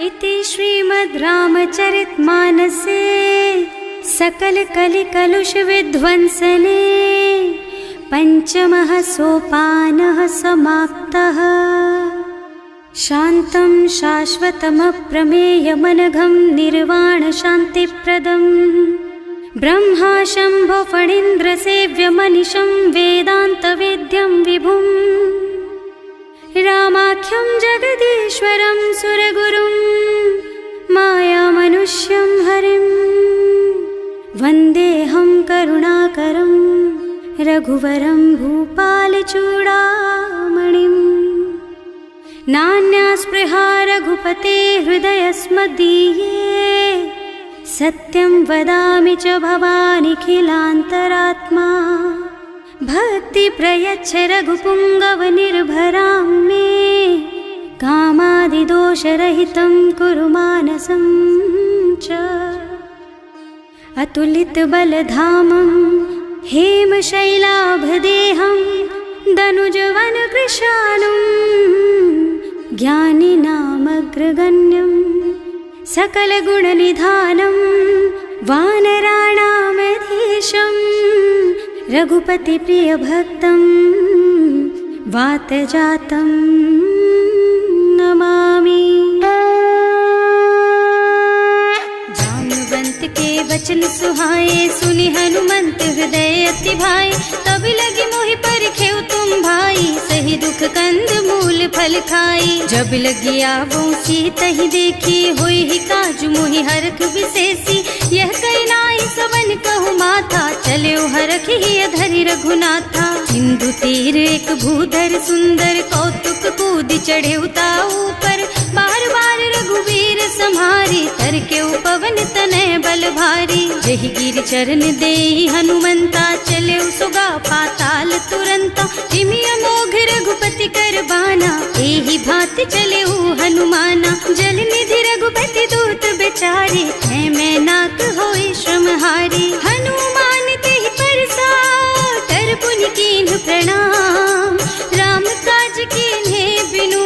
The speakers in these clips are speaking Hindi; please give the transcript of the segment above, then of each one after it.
इति श्रीमद् रामचरितमानसे सकल कलि कलुष विध्वंसने पंचमः सोपानः समाप्तः। शान्तं शाश्वतमप्रमेयमनघं निर्वाण शान्तिप्रदम् ब्रह्मा शम्भो फणीन्द्रसेव्यमनिशं वेदान्तवेद्यं विभुम् रामाख्यं जगदीश्वरं सुरगुरुं मायामनुष्यं हरिं वन्देऽहं करुणाकरं रघुवरं भूपालचूडामणिम्। नान्यास्पृहा रघुपते हृदयस्मदीये सत्यं वदामि च भवानिखिलान्तरात्मा। भक्ति प्रयच्छ रघुपुङ्गवनिर्भरां मे कामादिदोषरहितं कुरु मानसं च। अतुलितबलधामं हेमशैलाभदेहं दनुजवनकृशानुं ज्ञानिनामग्रगण्यं सकलगुणनिधानं वानराणामधीशं रघुपतिप्रियभक्तं वातजातं नमामि। जाम्बवंत के वचन सुहाए सुनि हनुमंत हृदय अति भाई। तब लगी मोहि परखेउ तुम भाई सही दुख कंद मूल फल खाई। जब लगी आवो सीतहि देखी होई ही काजु मोहि हरख विशेषी। यह कई नाई सबन कहु माथा चले हरख ही धरि रघुनाथा। सिंधु तीर एक भूधर सुंदर कौतुक कूद चढ़े उता ऊपर। बार बार रघुवीर सम्हारी तर के पवन तनय बल भारी। जहि गिर चरण देहि हनुमंता चले सुगा पाताल तुरंता। तिमि अमोघ रघुपति कर बाना एहि भांति चले हनुमाना। जल निधि रघुपति दूत बेचारे है मैं नाक होई श्रमहारी। हनुमान तेहि परसा कर पुनि कीन्ह प्रणाम। राम काज कीन्हे बिनु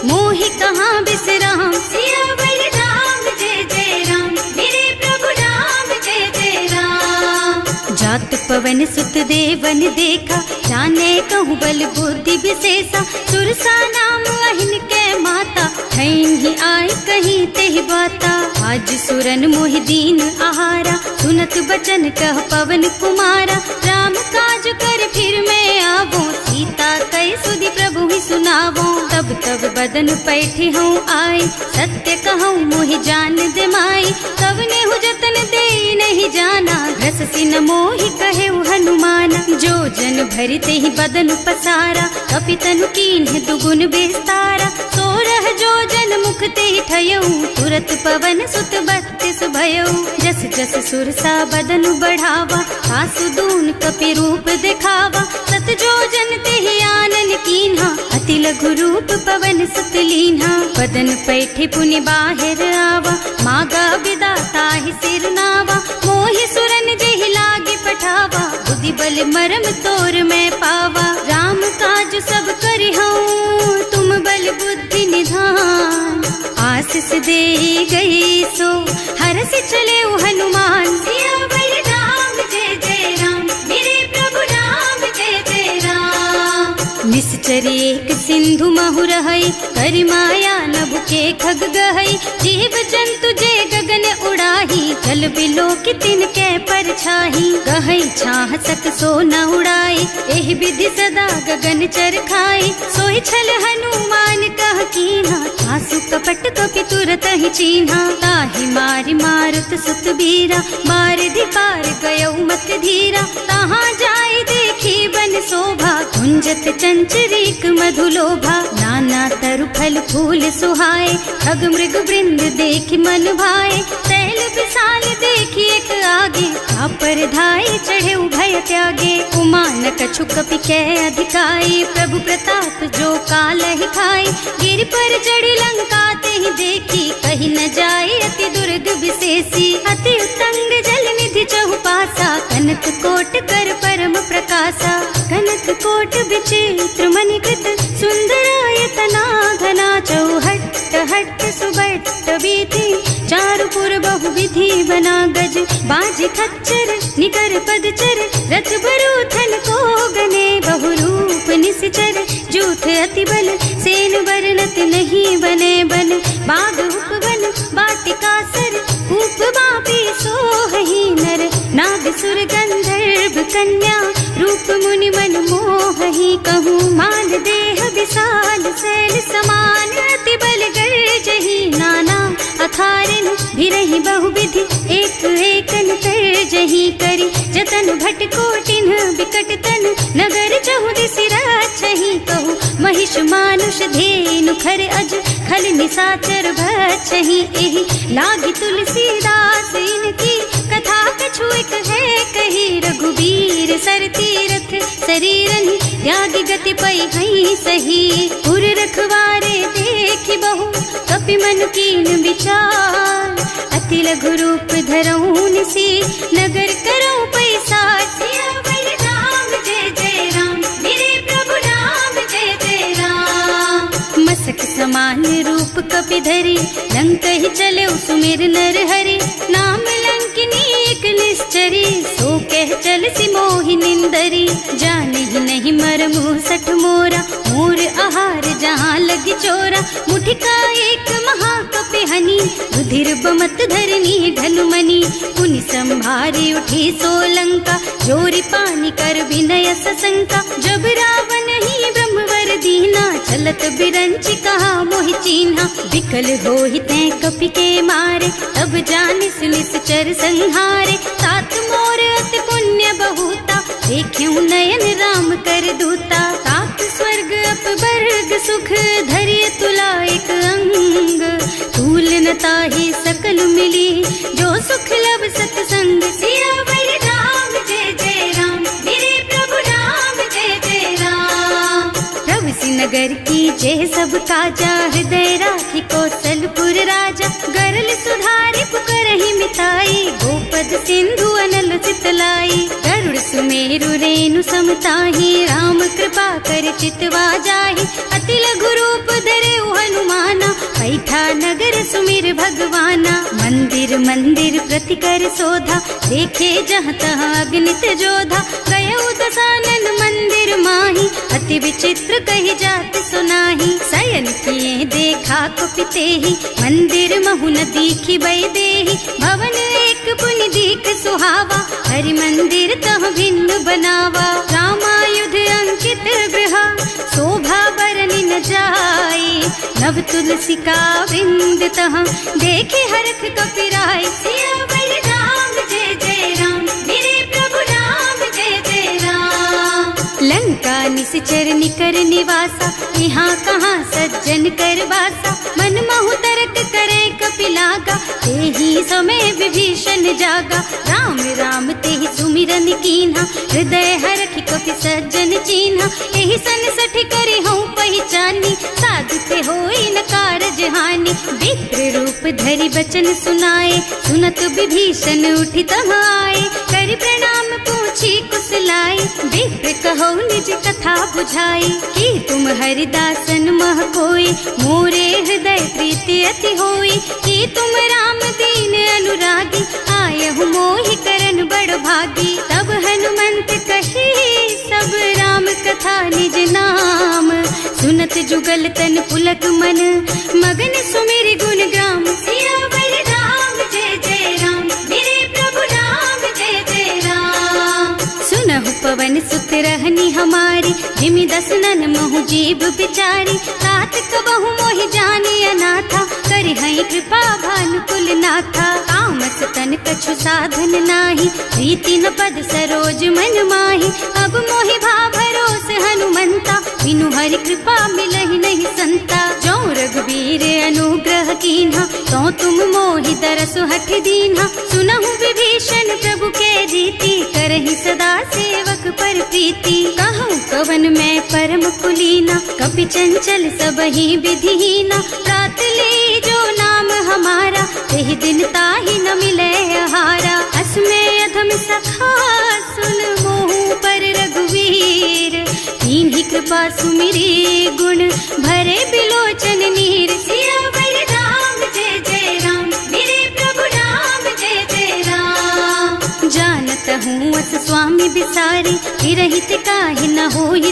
मोहि कहाँ बिसराम। सियावर राम जय जय राम मेरे प्रभु राम जय जय राम। जात पवन सुत देवन देखा जाने कहूँ बल बुद्धि विशेषा। सुरसा नाम अहिन के माता ठैन ही आय कहीं तेहि बाता। आज सुरन मोहि दीन आहारा सुनत बचन कह पवन कुमारा। राम काज कर फिर मैं आवो सीता कई सुधि प्रभु ही सुनावो। तब तब बदन पैठी हूँ आई सत्य कहूँ मोहि जान दे माई। कब ने हु जतन दे नहीं जाना घस सिन मोहि कहे हनुमाना। जो जन भरि तेहि बदन पसारा कपितनु कीन्ह दुगुन विस्तारा। सोरह जो जन मुख तेहि ठयऊ तुरत पवन सुत बत्तीस भयऊ। जस जस सुरसा बदन बढ़ावा आसु दून कपि रूप दिखावा। सत जो जन तेहि आनन कीन्हा अति लघु रूप पवन सुत लीन्हा। बदन पैठे पुनि बाहिर आवा मागा बिदा ताहि सिर नावा। मोहि सुरन जेहि लागे पठावा बुद्धि बल मरम तोर मैं पावा। राम काज सब करिहूँ तुम बल बुद्धि निधान। आशीष दे गई सो हरस चले हनुमान। सियावर राम जय जय राम मेरे प्रभु राम जय जय राम। निश्चर एक सिंधु महु रहई करि माया नभ के खग गहई। जीव जंतु जे गगन उड़ाही जल बिलो की तिनके परछाही। गहई छाह सक सो न उड़ाई एहि विधि सदा गगन चर खाई। सोई छल हनुमान कह कीन्हा आसु कपट कपि तुरत ही चीन्हा। ताहि मारि मारुत सुत बीरा बारिधि पार गयौ मत धीरा। तहाँ जाय देखी बन शोभा कुंजत चंचरीक मधुलोभा। नाना तरु फल फूल सुहाए खग मृग वृंद देखि मन भाए। तैल विशाल देखि एक आगे पर धाय चढ़े भय त्यागे। उमा न कछु कपि कै अधिकाई प्रभु प्रताप जो काल ही खाई। गिर पर चढ़ी लंका तेहि देखी कहीं न जाए अति दुर्ग विशेषी। अति उत्तंग जल निधि चहुपासा कनक कोट कर परम प्रकाशा। कनक कोट विचित्र मणिकृत सुंदरायतना घना चौहट्ट हट्ट सुबट्ट छठ बीती चारुपुर बहुविधि बना गज बाज खच्चर निकर पदचर रथ बरूथन को गने बहुरूप निश्चर जूथ अति बल सेन वर्णत नहीं बने बन बाग उपवन बाटिका सर कूप बापी सोहहि नर नाग सुर गंधर्व कन्या रूप मुनि मन मोहहि कहूँ मान देह विशाल शैल समान अति बल गर्जहि नाना अखारिन भिरहि बहुविधि एक एकन तरजहि करि जतन भट कोटिन बिकट तन नगर चहुदिसि राछहि कहूँ महिष मानुष धेनु खर अज खल निसाचर भक्षहि एहि लागी तुलसीदास इनकी कथा कछु एक है कही रघुबीर सर तीरथ शरीरनि त्यागी गति पै हई सही पुर रखवारे देखि बहु कपि मन कीन विचार अति लघु रूप धरऊं निसी नगर करऊं पैसा सियावर राम जय जय राम मेरे प्रभु राम जय जय राम मसक समान रूप कपि धरि लंक ही चले सुमिर नर हरि नाम लंकिनी एक निश्चरी सो कह चल सी मोहि निंदरी जाने ही नहीं मरमु सठ मोरा मोर आहार जहाँ लगी चोरा मुठिका एक महाकपि हनी रुधिर बमत धरनी ढलुमनी पुनि संभारी उठी सोलंका जोरी पानी कर विनय सशंका जब रावण ही ब्रह्मवर दीना चलत बिरंची कहा मोहि चीन्हा विकल होहि तै कपि के मारे तब जानिस निश्चर संहारे तात मोर अति पुण्य बहुता देखियो नयन राम कर दूता तात स्वर्ग अपवर्ग सुख धैर्य तुला एक अंग तूल न ताहि सकल मिली जो सुख लब सतसंग सियावर राम जय जय राम मेरे प्रभु राम जय जय राम प्रभु नगर की जय सब काजा हृदय राखी कौशलपुर राजा गरल सुधारी पुकरहि मिताई गोपद सिंधु अनल चितलाई गरुड़ सुमेरु रेणु समताही राम कृपा कर चितवा जाहि अति लघु रूप धरे हनुमाना पैठा नगर सुमिर भगवाना मंदिर मंदिर प्रति कर शोधा देखे जहाँ तहाँ अग्नित जोधा गयो दसानन मंदिर माही अति विचित्र कही जात सुनाही शयन किए देखा कुपिते ही मंदिर महु न दीखी बई देही भवन एक पुनि दीख सुहावा हरि मंदिर तह भिन्न बनावा रामायुध अंकित गृहा शोभा बरनि न जाई नव तुलसी का वृंद तह देखे हरख कपिराई सियावर राम जय जय राम मेरे प्रभु राम जय जय राम लंका निश्चर निकर निवासा यहाँ कहाँ सज्जन कर वासा मन महु तरक करे कपिलागा तेहि समय विभीषण जागा राम राम तेहि सुमिरन कीन्हा हृदय हरखि कपि सज्जन चीन्हा एहि सन सठ करि हूँ पहचानी साधु ते होई न कारज हानि विप्र रूप धरि बचन सुनाए सुनत विभीषण उठि तह आए करि प्रणाम पूछी कुशलाई विप्र कहो निज कथा बुझाई कि तुम हरिदासन मह कोई मोरे हृदय प्रीति अति होई कि तुम राम दीन अनुरागी आयहु मोहि करन बड़ भागी तब हनुमंत कही सब राम कथा निज नाम सुनत जुगल तन पुलक मन मगन सुमिर गुण ग्राम सियावर राम जय जय राम मेरे प्रभु राम जय जय राम सुनहु पवन सुत रहनी हमारी जिमि दसनन महु जीव बिचारी तात कबहु मोहि जानी अनाथा करि हई कृपा भानुकुल नाथा तामस तन कछु साधन नाही प्रीति न पद सरोज मन माही अब मोहि भा भरोस हनुमंता बिनु हरि कृपा मिलहि नहीं संता जो रघुबीर अनुग्रह कीन्हा तो तुम मोहि दरसु हठ दीन्हा सुनहु विभीषण प्रभु के रीति करहि सदा सेवक पर प्रीति कहूँ कवन मैं परम कुलीना कपि चंचल सबहि विधिहीना रात ले जो नाम हमारा तेहि दिन ताहि न मिले आहारा असमय अधम सखा सुन मोहु पर रघुवीर दीन्हि कृपा सुमिरी गुण भरे बिलोचन नीर सियावर राम जय जय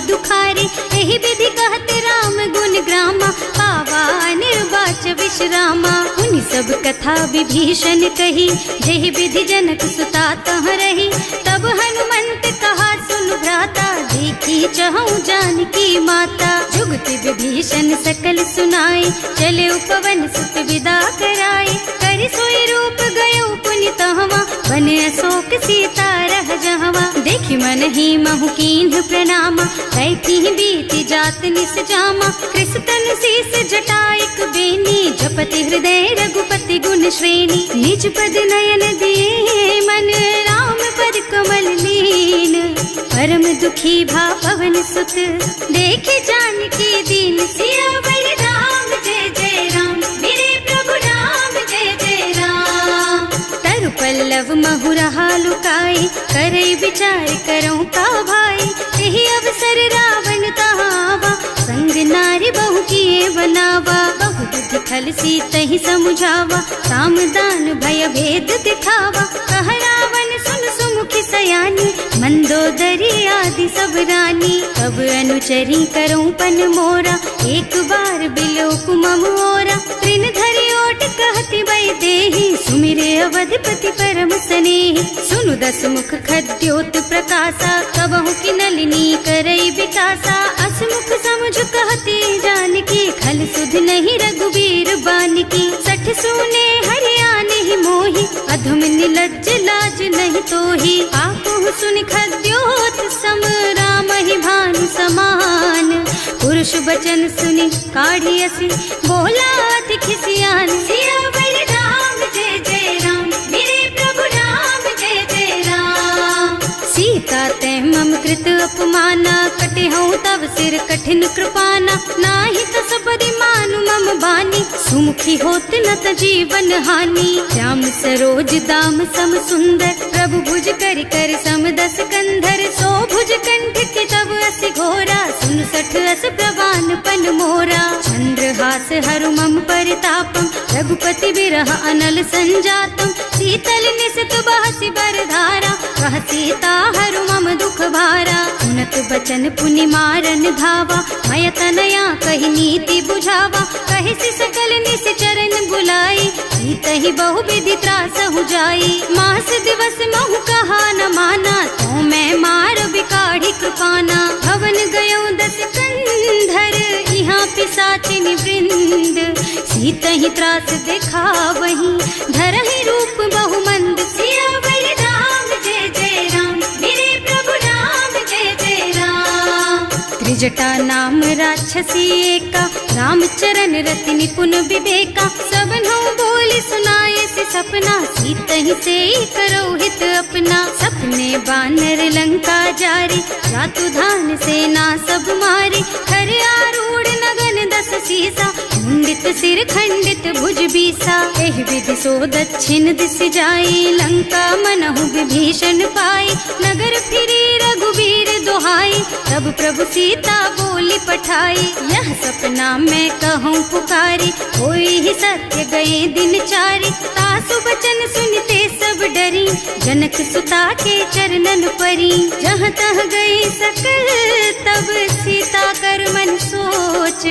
दुखारी। एहि विधि कहत राम गुण ग्रामा, पावा निर्वाच विश्रामा। उन सब कथा विभीषण कही, जेहि विधि जनक सुता तह रही। तब हनुमंत कहा सुन भ्राता, देखी चहु जानकी माता। जुगति विभीषण सकल सुनाई, चले उपवन सुत विदा कराई। करि सोई रूप गयो पुनि तहवा, बने अशोक सीता रह जहवा। देखि मन ही महु कीन्ह प्रणामा, कैथी बीति जात निस जामा। कृष्ण शीस जटाइक बेनी, जपति हृदय रघुपति गुण श्रेणी। निज पद नयन दिए मन, राम पद कमल लीन। परम दुखी भा पवन सुत, देखे जानकी दीन। सियावर राम जय जय राम, मेरे प्रभु राम जय जय राम। तरु पल्लव महुरहा लुकाई, करई विचार करऊं का भाई। यही अवसर रावण तहावा, संग नारी बहु किए बनावा। बहु बुद्धि खल सीतहि समुझावा, साम दान भय भेद दिखावा। कह रावण सुन सुमुखी सयानी, मंदोदरी आदि सब रानी। तब अनुचरी करऊं पन मोरा, एक बार बिलोक मम ओरा। तृण धरि ओट कहति वै देहि, सुमिरे अवधपति परम स्नेहि। सुनु दस मुख खद्योत प्रकाशा, कबहु की नलिनी करई विकासा। असमुख समझ कहती जानकी, खल सुध नहीं रघुबीर बानकी। सठ सूने हरियाणा ही मोहि, अधम निलज्ज लाज नहीं तोहि। आपहु सुनि खद्योत सम, राम ही भानु समान। पुरुष बचन सुनि काढ़ी असी, बोला अति खिसियान। सियावर राम जय जय राम, मेरे प्रभु राम जय जय राम। सीता ते मम कृत अपमाना, कटे हूँ तब सिर कठिन कृपाना। नाही तो सबरी मानु मम बानी, सुमुखी होत न त जीवन हानि। श्याम सरोज दाम सम सुंदर, प्रभु भुज कर कर सम दस कंधर। सो भुज कंठ के तब अस घोरा, सुन सठ अस प्रवान पन मोरा। चंद्रहास हरु मम परितापम, रघुपति बिरह अनल संजातम। शीतल निसत बहसि बरधारा, कह सीता हरु मम दुख भारा। सुनत बचन पुनि मारन धावा, मय तनया कहि नीति बुझावा। कहि सि सकल निश्चरण बुलाई, सीतहि बहु विधि त्रासहु जाई। मास दिवस महु कहा न माना, तो मैं मार बिकाढ़ी कृपाना। भवन गयो दस कंधर, यहाँ पिशाचिनी वृंद। सीतहि त्रास देखा वहीं, धरहि रूप बहु मंद। सियावर राम जय जय राम, मेरे प्रभु राम जय जय राम। त्रिजटा नाम राक्षसी एका, रामचरण रति निपुण विवेका। सबनों बोली सुनाए से सपना, सीतहि से करो हित अपना। सपने बानर लंका जारी, जातु धान सेना सब मारी। खर आरूढ़ नगन दस सीसा, मुंडित सिर खंडित भुज बीसा। एहि विधि सो दक्षिण दिस जाई, लंका मनहु विभीषण पाई। नगर फिरी रघुबीर दुहाई, तब प्रभु सीता बोली पठाई। यह सपना मैं कहूँ पुकारी, होई ही सत्य गए दिन चारी। तासु बचन सुनते सब डरी, जनक सुता के चरणन परी। जहाँ तह गई सकल तब सीता कर मन सोच।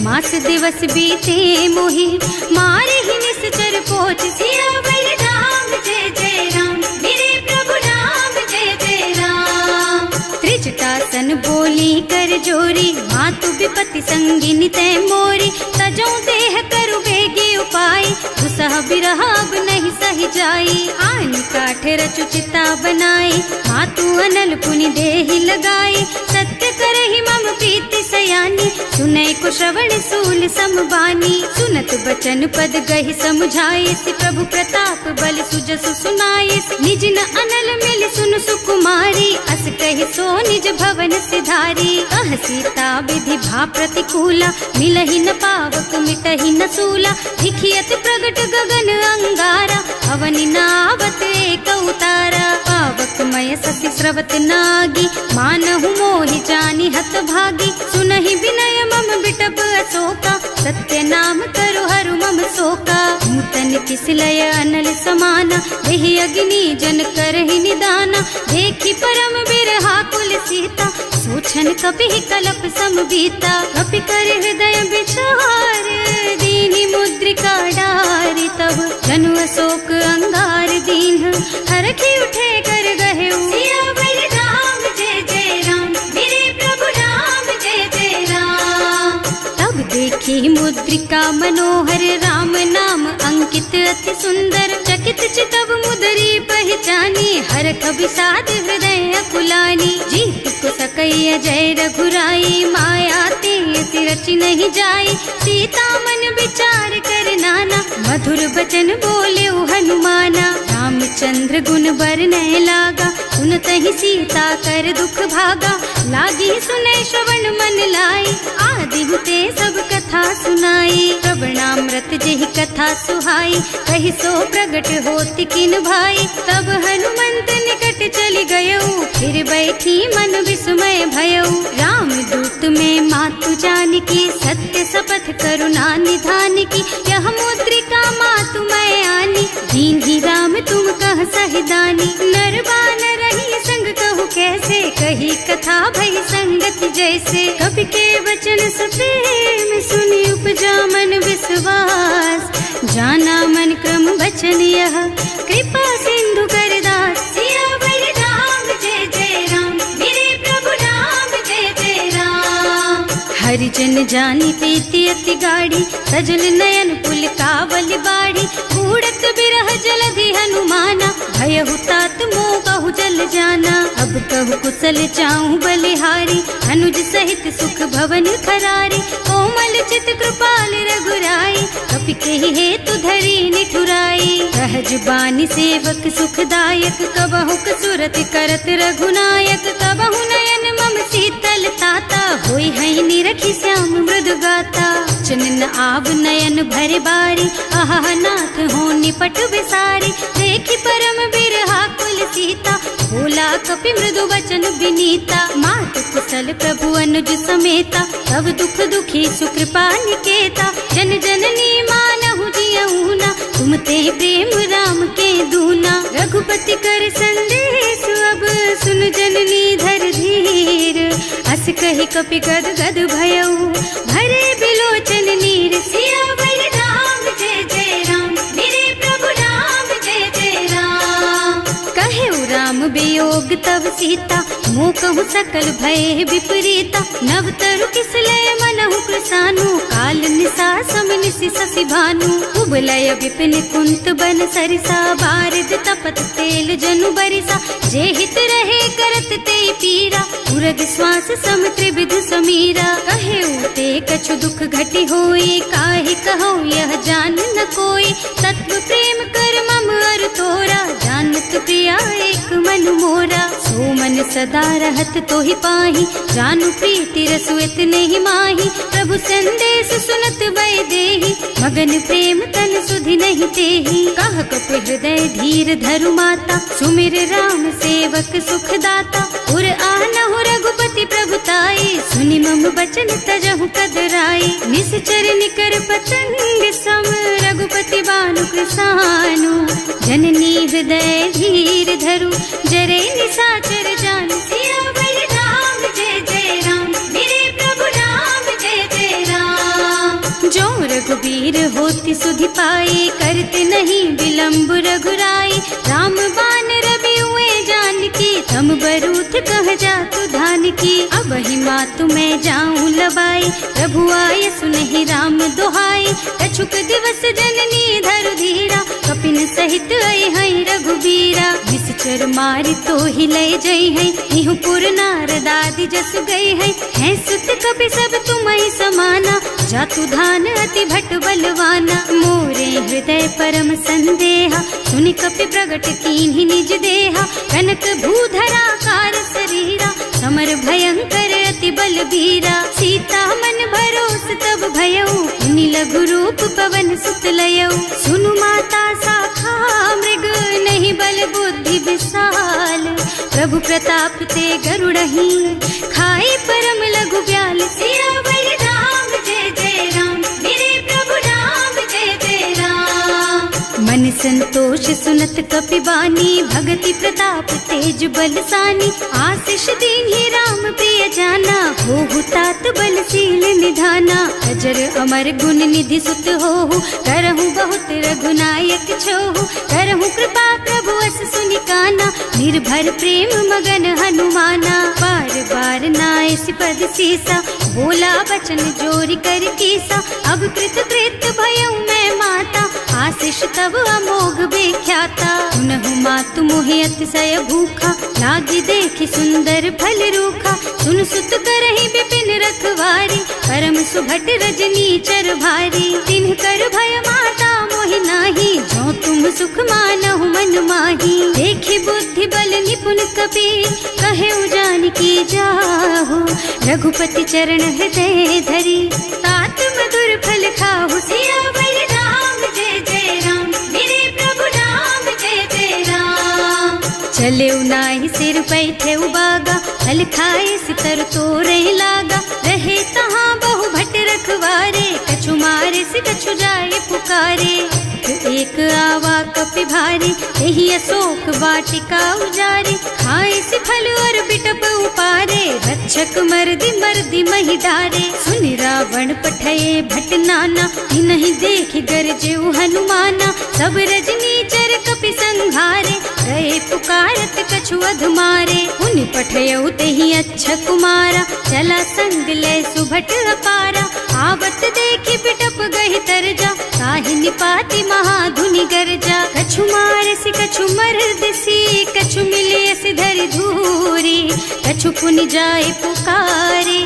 मास दिवस बीते मोहि, मारे ही निश्चर पोच। सियावर राम जय जय राम, मेरे प्रभु राम जय जय राम। त्रिजटासन बोली कर जोरी, मातु विपति संगिनी तै मोरी। तजो देह करु बेगी उपाय, दुसह बिरह अब नहीं सही जाई। आन काठ रचु चिता बनाई, मातु अनल पुनि देहि लगाई। सत्य करहि मम प्रीति सयानी, सुनै को श्रवण सूल समबानी। सुनत बचन पद गहि समुझाए, प्रभु प्रताप बल सुजसु सुनाए। निज न अनल मिल सुन सुकुमारी, अस कहि सो निज भवन सिधारी। कह सीता विधि भा प्रतिकूला, मिलहि न पावक मिटहि न सूला। दिखियत प्रगट गगन अंगारा, अवनि नावत एक उतारा। पावक मय ससि स्रवत नागी, मानहु मोहि जानि हत भागी। सुनहि विनय मम बिटप अशोका, सत्य नाम करु हरु मम शोका। नूतन किसलय अनल समाना, देहि अग्नि जन करहि निदाना। देखि परम बिरहा कुल सीता, सोच क्षण कपि कलप सम बीता। कपि कर हृदय विचार दीनी मुद्रिका डारी। तब जनु अशोक अंगार दीन हरखी उठे कर गहे। सियावर राम जय जय राम, मेरे प्रभु राम जय जय राम। तब देखी मुद्रिका मनोहर राम नाम अंकित अति सुंदर। चकित चितव मुदरी पहचानी हरख विषाद हृदय अकुलानी। जीत को सकई अजय रघुराई, माया ते रचि नहीं जाई। सीता मन विचार कर नाना, मधुर बचन बोले हनुमाना। रामचंद्र गुण बरनय लागा, सुनतहि सीता कर दुख भागा। लागी सुनै श्रवण मन लाई, आदि ते सब कथा सुनाई। श्रवणामृत जेहि कथा सुहाई, कहि सो प्रगट होति किन भाई। तब हनुमंत निकट चली गयो, फिर बैठी मन विस्मय भयो। राम दूत में मातु जानकी, सत्य शपथ करुणा निधान की। यह मुद्रिका मातु मैं आनी, दीन्ही राम तुम कह सहिदानी। नर बानर रही संग कहु कैसे, कही कथा भई संगति जैसे। कवि के वचन सप्रेम सुनि उपजा मन विश्वास। जाना मन क्रम वचन यह, कृपा सिंधु कर दास। सियावर राम जय जय राम, मेरे प्रभु राम जय जय राम। हरिजन जानी प्रीति अति गाढ़ी, सजल नयन पुल कावल बाड़ी। बूढ़त बिरह जलधि हनुमाना, भयहु तात मोह कहु जल जाना। अब कहु कुशल चाहूं बलिहारी, अनुज सहित सुख भवन खरारी। कोमल चित कृपाल रघुराई, कपि केहि हेतु धरी निठुराई। सहज बानी सेवक सुखदायक, कबहु कसुरति करत रघुनायक। कबहु नयन मम शीतल ताता, होई है निरखी श्याम मृदु गाता। चनन आव नयन भरे बारी, आहा नाथ हो निपट विसारी। देखी परम बिरहा कुल सीता, बोला कपि मृदु वचन विनीता। मात कुशल प्रभु अनुज समेता, तब दुख दुखी सुकृपा निकेता। जन जननी मानहु जियऊना, तुम ते प्रेम राम के दूना। रघुपति कर संदेश अब सुन जननी धर धीर। अस कहि कपि गद गद भयऊ, भरे बिलोचन नीर। सियावर राम जय जय राम, मेरे प्रभु राम जय जय राम। कहेउ राम वियोग तब सीता, मोह कहु सकल भय विपरीता। नव तरु किसलय मनहु कृसानु, काल निसा सम निसि शशि भानु। उबलय विपिन कुंत बन सरिसा, बारिद तपत तेल जनु बरिसा। जे हित रहे करत ते पीरा, उरग श्वास सम त्रिविध समीरा। कहेउ ते कछु दुख घटि होई, काहि कहूँ यह जान न कोई। तत्व प्रेम कर मम अर तोरा, जानत प्रिया एक मन मोरा। सो मन सदा रहत तोहि पाहि, जानु प्रीति रसु इतने ही माही। प्रभु संदेश सुनत भय देहि, मगन प्रेम तन सुधि नहीं तेहि। कह कपि हृदय धीर धरु माता, सुमिर राम सेवक सुख दाता। उर आनहु रघुपति प्रभुताई, सुनि मम बचन तजहु कदराई। निश्चर निकर पतंग सम, रघुपति बानु कृसानु। जननी हृदय धीर धरु, जरे निशाचर जानु। सियावर राम जय जय राम, मेरे प्रभु राम जय जय राम। जो रघुबीर होति सुधि पाई, करते नहीं विलम्ब रघुराई। राम बान रवि हुए जानकी, थम बरूथ कह जातु धान की। अब ही मातु मैं जाऊं लबाई, प्रभु आय सुनहि राम दुहाई। कछुक दिवस जननी धरु धीरा, कपिन सहित आई है रघुबीरा। निश्चर मारि तो ही ले जई है, निहुपुर नारद आदि जस गई है। हैं सुत कपि सब तुम्हि समाना, जातु धान अति भट बलवाना। मोरे हृदय परम संदेहा, सुनि कपि प्रगट कीन्हि निज देहा। कनक भूधरा कार शरीरा, समर भयंकर अति बलबीरा। सीता मन भरोस तब भयऊ, मुनि लघु रूप पवन सुत लयऊ। सुनु माता शाखा मृग, नहीं बल बुद्धि विशाल। प्रभु प्रताप ते गरुड़हि, खाई परम लघु ब्याल। सियावर राम जय जय राम, मेरे प्रभु राम जय जय राम। मन संतोष सुनत कपिबानी, भगति प्रताप तेज बलसानी। आशीष दीन्हि राम प्रिय जाना, होहु तात बलशील निधाना। अजर अमर गुण निधि सुत होहु, करहु बहुत रघुनायक छोहु। करहु कृपा प्रभु अस सुनि काना, निर्भर प्रेम मगन हनुमाना। बार बार नाय सिपद सीसा, बोला बचन जोरि कर कीसा। अब कृत कृत भयउ मैं माता, आशीष तब अमोघ बेख्याता। सुनहु मातु मोहि अतिशय भूखा, लागी देखि सुंदर फल रूखा। सुन सुत करहि विपिन रखवारी, परम सुभट रजनी चर भारी। तिन्ह कर भय माता मोहि नाही, जो तुम सुख मानहु मन माही। देखि बुद्धि बल निपुण कबीर, कहे जानकी जाहु। रघुपति चरण हृदय धरी, तात मधुर फल खाहु। सियावर राम जय जय राम, मेरे प्रभु राम जय जय राम। चले नाहि सिर पैठे उबागा, फल खाए सितर तोरे लागा। रहे तहाँ बहु भट रखवारे, कछु मारे से कछु जाए पुकारे। एक आवा कपि भारी, यही अशोक वाटिका उजारी। खाए से फल और बिटप उपारे, रक्षक मर्दी मर्दी मही डारे। सुनि रावण पठये भट नाना, नहीं देखि गरजेउ हनुमाना। सब रजनी चर कपि संघारे, रहे पुकारत कछु अधमारे। उनि पठयउ तेहि अच्छा कुमारा, चला संग ले सुभट अपारा। आवत देखि बिटप गहि तरजा, ताहि निपाति महाधुनि गरजा। कछु मारसि कछु मरदसी, कछु मिलियसि धरि धूरी। कछु पुनि जाय पुकारे,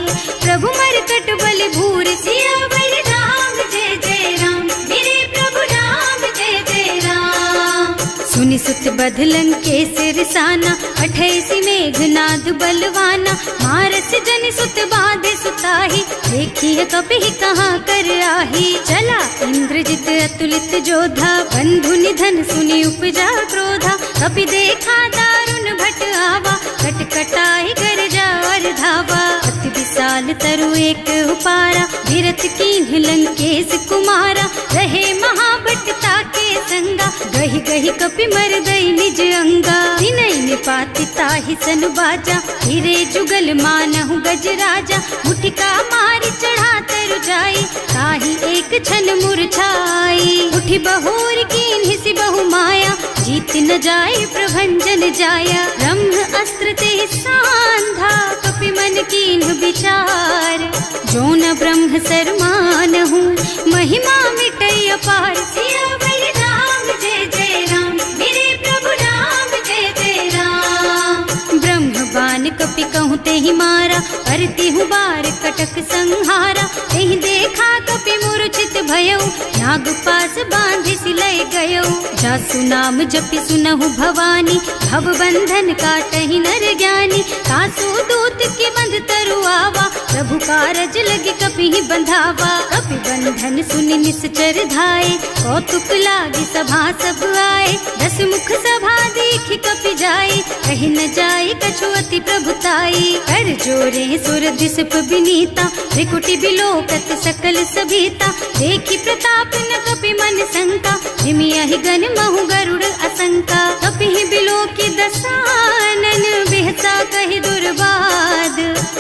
प्रभु मरकट बल भूरि। सियावर राम जय जय राम, मेरे प्रभु राम जय जय राम। सुनि सुत बध लंकेश रिसाना, अठैसी मेघनाद बलवाना। मारस जन सुत बाधे सुताही, देखी है कपि कहाँ कर आही। चला इंद्रजित अतुलित जोधा, बंधु निधन सुनि उपजा क्रोधा। कपि देखा दारुण भट आवा, कटकटाई गरजा और धावा। अति विशाल तरु एक उपारा, धीरथ कीन्ह लंकेश कुमारा। रहे महाभट ताके संगा, गहि गहि कपि मर गई निज अंगा। तिनहि निपाति ताहि सन बाजा, हिरे जुगल मानहु गज राजा। मुठिका मारि चढ़ा तरु जाई, ताहि एक छन मुरझाई। उठि बहोर कीन्हि सि बहु माया, जीत न जाय प्रभंजन जाया। ब्रह्म अस्त्र तेहि सांधा, कपि मन कीन्ह विचार। जो न ब्रह्म सर मानहु, महिमा मिटै अपार। सियावर राम जय जय राम, मेरे प्रभु राम जय जय राम। ब्रह्म बान कपि कहूँ तेहि मारा, परतिहु बार कटक संहारा। तेहि देखा कपि मूर्छित भयउ, नाग पास बांधि सिलय गयउ। जासु नाम जपि सुनहु भवानी, भव बंधन काटहि नर ज्ञानी। तासु दूत के बंध तरु आवा, प्रभु कारज लगे कपि बंधावा। कपि बंधन सुनि निश्चर धाये, कौतुक लागी सभा सब आए। दस मुख सभा देखि कपि जाए, कहि न जाए कछु अति प्रभुताई। कर जोरे सुर दिसप विनीता, त्रिकुटी बिलोकत सकल सभीता। देखि प्रताप न कपि मन शंका, हिमियहि गन महु गरुड़ असंका। कपि बिलोकि दसानन, बिहसा कहि दुर्बाद।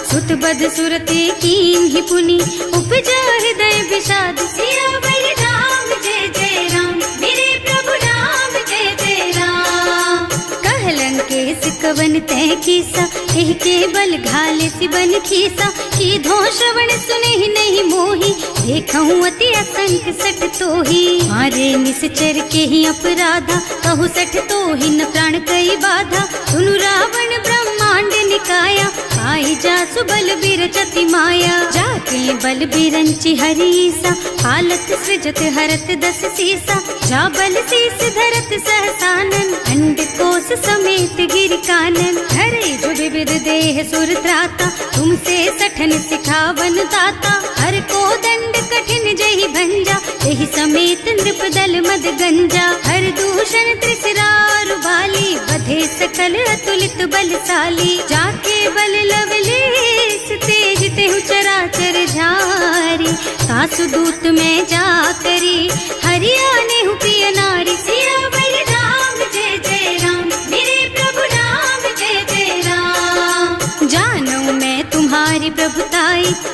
सुत बध सुरते कीन्हि पुनि, उपजा हृदय विषाद। सियावर राम जय जय राम, मेरे प्रभु राम जय जय राम। कह लंकेश कवन तै कीसा, एहि के बल घाले सि बन खीसा। कीधो श्रवण सुनहि नहीं मोहि, देखहु अति असंख सठ तोहि। मारे निश्चर के ही अपराधा, कहु सठ तोहि न प्राण कई बाधा। सुनु रावण ब्रह्मांड निकाया, पाई जासु बल बिरचति माया। जाके बल बिरंचि हरीसा, हालत सृजत हरत दस सीसा। जा बल शीस धरत सहसानन, अंड कोस समेत गिर कानन। धरे जो विविध देह सुर त्राता, तुमसे सठन सिखावन दाता। हर को दंड कठिन जहि भंजा, एहि समेत नृप दल मद गंजा। हर दूषण त्रिसरारु बाली, बधे सकल अतुलित बलशाली। जाके बल लवलेस तेज तेहु चराचर झारी। सासु दूत में जा करी, हरिया नेहु प्रिय नारी। सियावर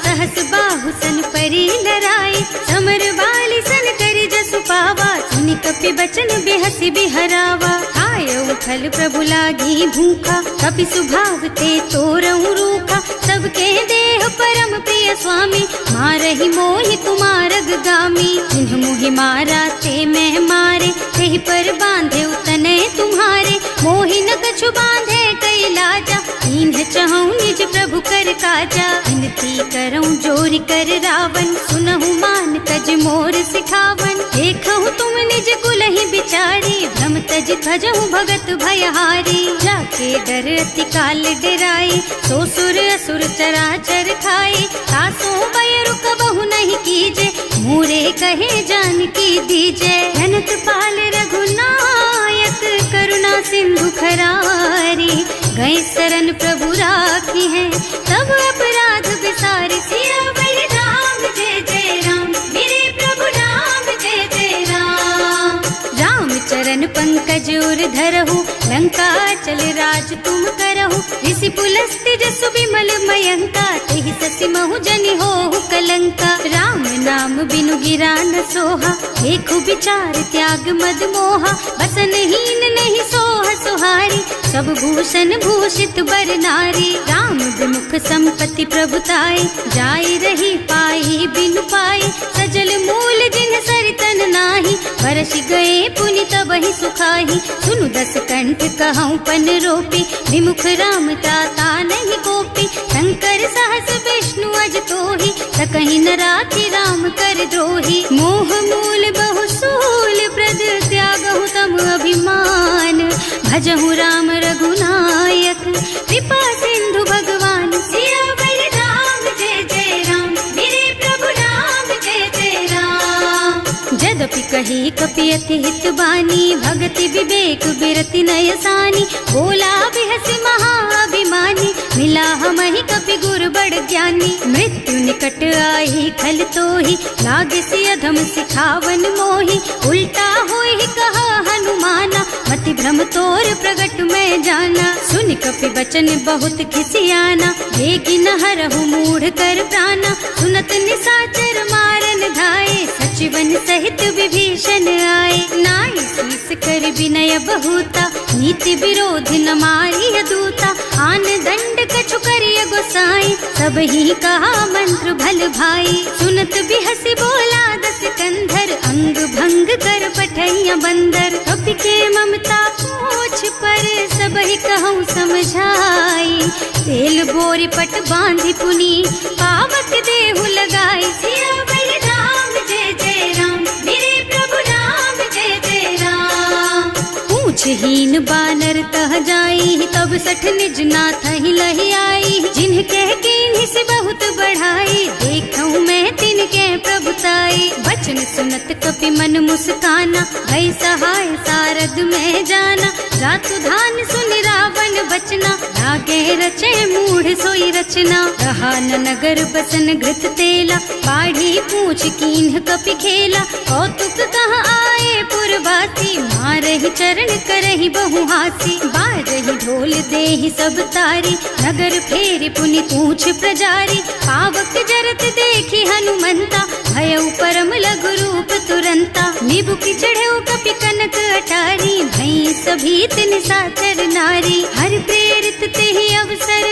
सहस बाहु सन परी लराए, समर बाली सन करि जसु पावा, सुनि कपि बचन बेहसी बिहरावा। आयऊ फल प्रभु लागी भूखा, कपि सुभाव ते तोरऊ रूखा, सबके देह परम प्रिय स्वामी, मारहि मोहि तुमारग गामी। जिन्ह मोहि मारा ते मैं मारे, तेहि पर बांधे उतने तुम्हारे, मोहि न कछु बांधे कई लाजा, इन्ह चहु निज प्रभु कर काजा। विनती करऊं जोरि कर रावण, सुनहु मान तज मोर सिखावन, देखहु तुम निज कुलहि बिचारी, भ्रम तज भजहु भगत भयहारी। जाके डर अति काल डराई, सो सुर असुर चराचर खाए, तासो बैरु कबहु नहीं कीजे, मोरे कहे जानकी दीजे। अनंत पाल रघुनायक करुणा सिंधु खरारी, गए शरण प्रभु राखी है, तब अपराध बिसारी। सियावर राम जय जय राम, मेरे प्रभु राम जय जय राम। राम चरण पंकज उर धरहु, लंका चल राज तुम करहु, ऋषि पुलस्त्य जसु विमल मयंका, तेहि ससि महु जनि होहु कलंका। राम नाम बिनु गिरा न सोहा, देखु विचार त्याग मद मोहा, बसनहीन नहीं सोह सुहारी, सब भूषण भूषित बर नारी। राम विमुख संपत्ति प्रभुताई, जाई रही पाई बिनु पाई, सजल मूल जिन सरितन नाही, बरसि गए पुनि तबहि सुखाही। सुनु दस कंठ कहऊँ पन रोपी, विमुख राम ताता नहीं कोपी, शंकर सहस विष्णु अज तोहि, सकहि न राखि राम कर द्रोही। मोह मूल बहु सूल प्रद, त्यागहु तम अभिमान, भजहु राम रघुनायक, कृपा सिंधु भगवान। सियावर राम जय जय राम, मेरे प्रभु राम जय जय राम। जदपि कही कपि अति हित बानी, भगति विवेक बिरति नय सानी, बोला बिहसि महाअभिमानी, मिला हमहि कपि गुर बड़ ज्ञानी। मृत्यु निकट आई खल तोहि, लागे सि अधम सिखावन मोहि, उल्टा होहि कहा हनुमाना, मति भ्रम तोर प्रगट में जाना। सुन कपि बचन बहुत खिसियाना, देगी न हरहु मूढ़ कर प्राणा, सुनत निशाचर मारन धाये, सचिवन सहित विभीषण आए। नाई शीस कर विनय बहुता, नीति विरोधी न मारिय दूता, आन दंड कछु करिय गोसाई, सब ही कहा मंत्र भल भाई। सुनत बिहसि बोला दस कंधर, अंग भंग कर पठैया बंदर, कपि के ममता पूछ पर, सब ही कहूँ समझाई। तेल बोरी पट बांधि पुनी, पावक देहु लगाई। सियावर राम जय जय राम, मेरे प्रभु राम जय जय राम। पूछहीन बानर तह जाई, तब सठ निज नाथ ही लही आई, जिन्ह कह कीन्हि से बहुत बढ़ाई, देखऊँ मैं तिनके प्रभुताई। बचन सुनत कपि मन मुस्काना, भई सहाय सारद में जाना, जातु धान सुनि रावण बचना, लागे रचे मूढ़ सोई रचना। रहा न नगर बसन घृत तेला, बाढ़ी पूछ कीन्ह कपि खेला, कौतुक कहाँ आए पुरवासी, मारहि चरण करहि बहु हासी। बाजहि ढोल देहि सब तारी, नगर फेरि पुनि पूछ प्रजारी, पावक जरत देखि हनुमंता, भयउ परम लघु रूप तुरंता। निबुकि चढ़ऊ कपि कनक अटारी, भई सभीत निशाचर नारी। हर प्रेरित तेहि अवसर,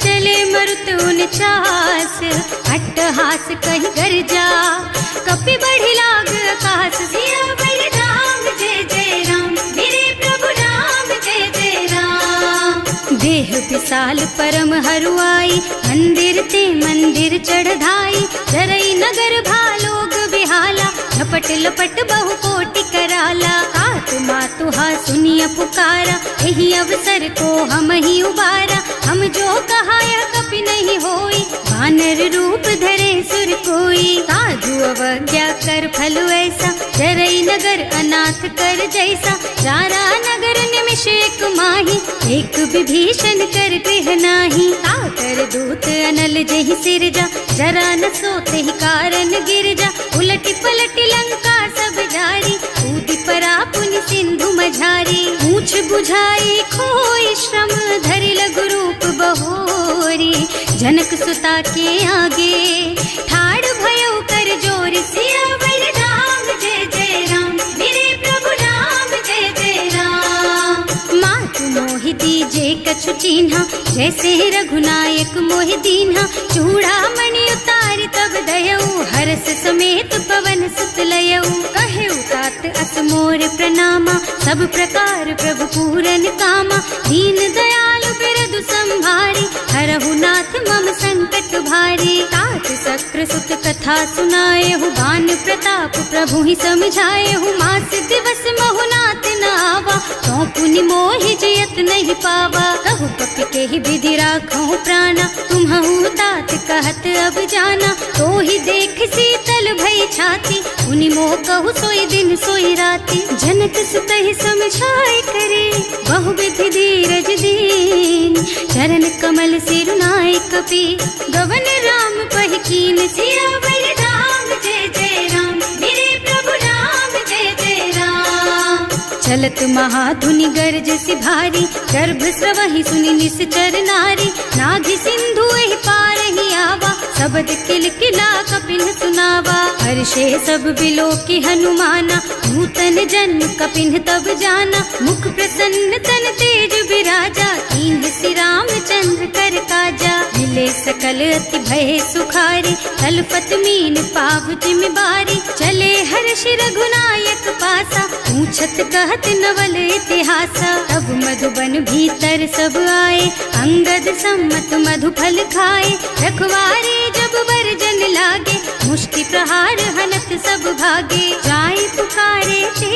चले मरुत उनचास, अट्टहास कहि गर्जा, कपि बढ़ि लाग आकाश। सियावर राम जय जय राम, मेरे प्रभु राम जय जय राम। देह विशाल परम हरुआई, मंदिर ते मंदिर चढ़धाई, जरई नगर भालोग बिहाला, झपट लपट बहु कोटि कराला। आत्मा तुहा सुनिय पुकारा, यही अवसर को हम ही उबारा, हम जो कहा यह कपि नहीं होई, वानर रूप धरे सुर कोई। साधु अवज्ञा कर फल ऐसा, जरई नगर अनाथ कर जैसा, सारा नगर निमिष एक माही, एक विभीषण कर गृह नाही। ताकर दूत अनल जहि सिरजा, जरा न सोते ही कारण गिर जा, उलटी पलटी लंका सब जारी, कूदी परा पुनि सिंधु मझारी। पूछ बुझाई खोई श्रम, धरि लघु रूप बहोरी, जनक सुता के आगे ठाड़ भयो कर जोर सियावर राम जय जय राम मेरे प्रभु राम जय जय राम। मात मोहि दीजे कछु चिन्हा जैसे रघुनायक मोहि दीन्हा चूड़ा मणि उतारि तब दयऊ हरस समेत पवन सुत लयऊ कहे तात अस मोर प्रणामा सब प्रकार प्रभु पूरन कामा दीन दयालु बिरदु संभारी हरहु नाथ मम संकट भारी। तात सक्र सुत कथा सुनाए हूँ बान प्रताप प्रभु ही समझाए हूँ मास दिवस महु नाथ न आवा तो पुनि मोहि जियत नहीं पावा कहु कपि के ही विधि राखो प्राणा तुम्हु तात कहत अब जाना तो ही देख शीतल भई छाती उनि मोह कहु सोई दिन सोई राती। जनक सुत ही समझाए करे बहु विधि धीरज दीन चरण कमल सिरुनाए कपि गवन राम पहि कीन सियावर राम जय जय राम मेरे प्रभु राम जय जय राम। चलत महाधुनि गरज सि भारी गर्भ स्रवहि सुनि निश्चर नारी नाभि सिंधु एहि पार ही आवा शब्द किल किला कपिन सुनावा हर्षे सब बिलो की हनुमाना नूतन जन कपिन तब जाना मुख प्रसन्न तन तेज विराजा कीन श्री रामचंद्र कर काजा मिले सकल अति भय सुखारी तलपत मीन पाव जिम बारी चले हर्ष रघुनायक पासा पूछत कहत नवल इतिहासा तब मधुबन भीतर सब आए अंगद सम्मत मधु फल खाए रखवारे जब बरजन लागे मुष्टि प्रहार हनत सब भागे जाय पुकारे ते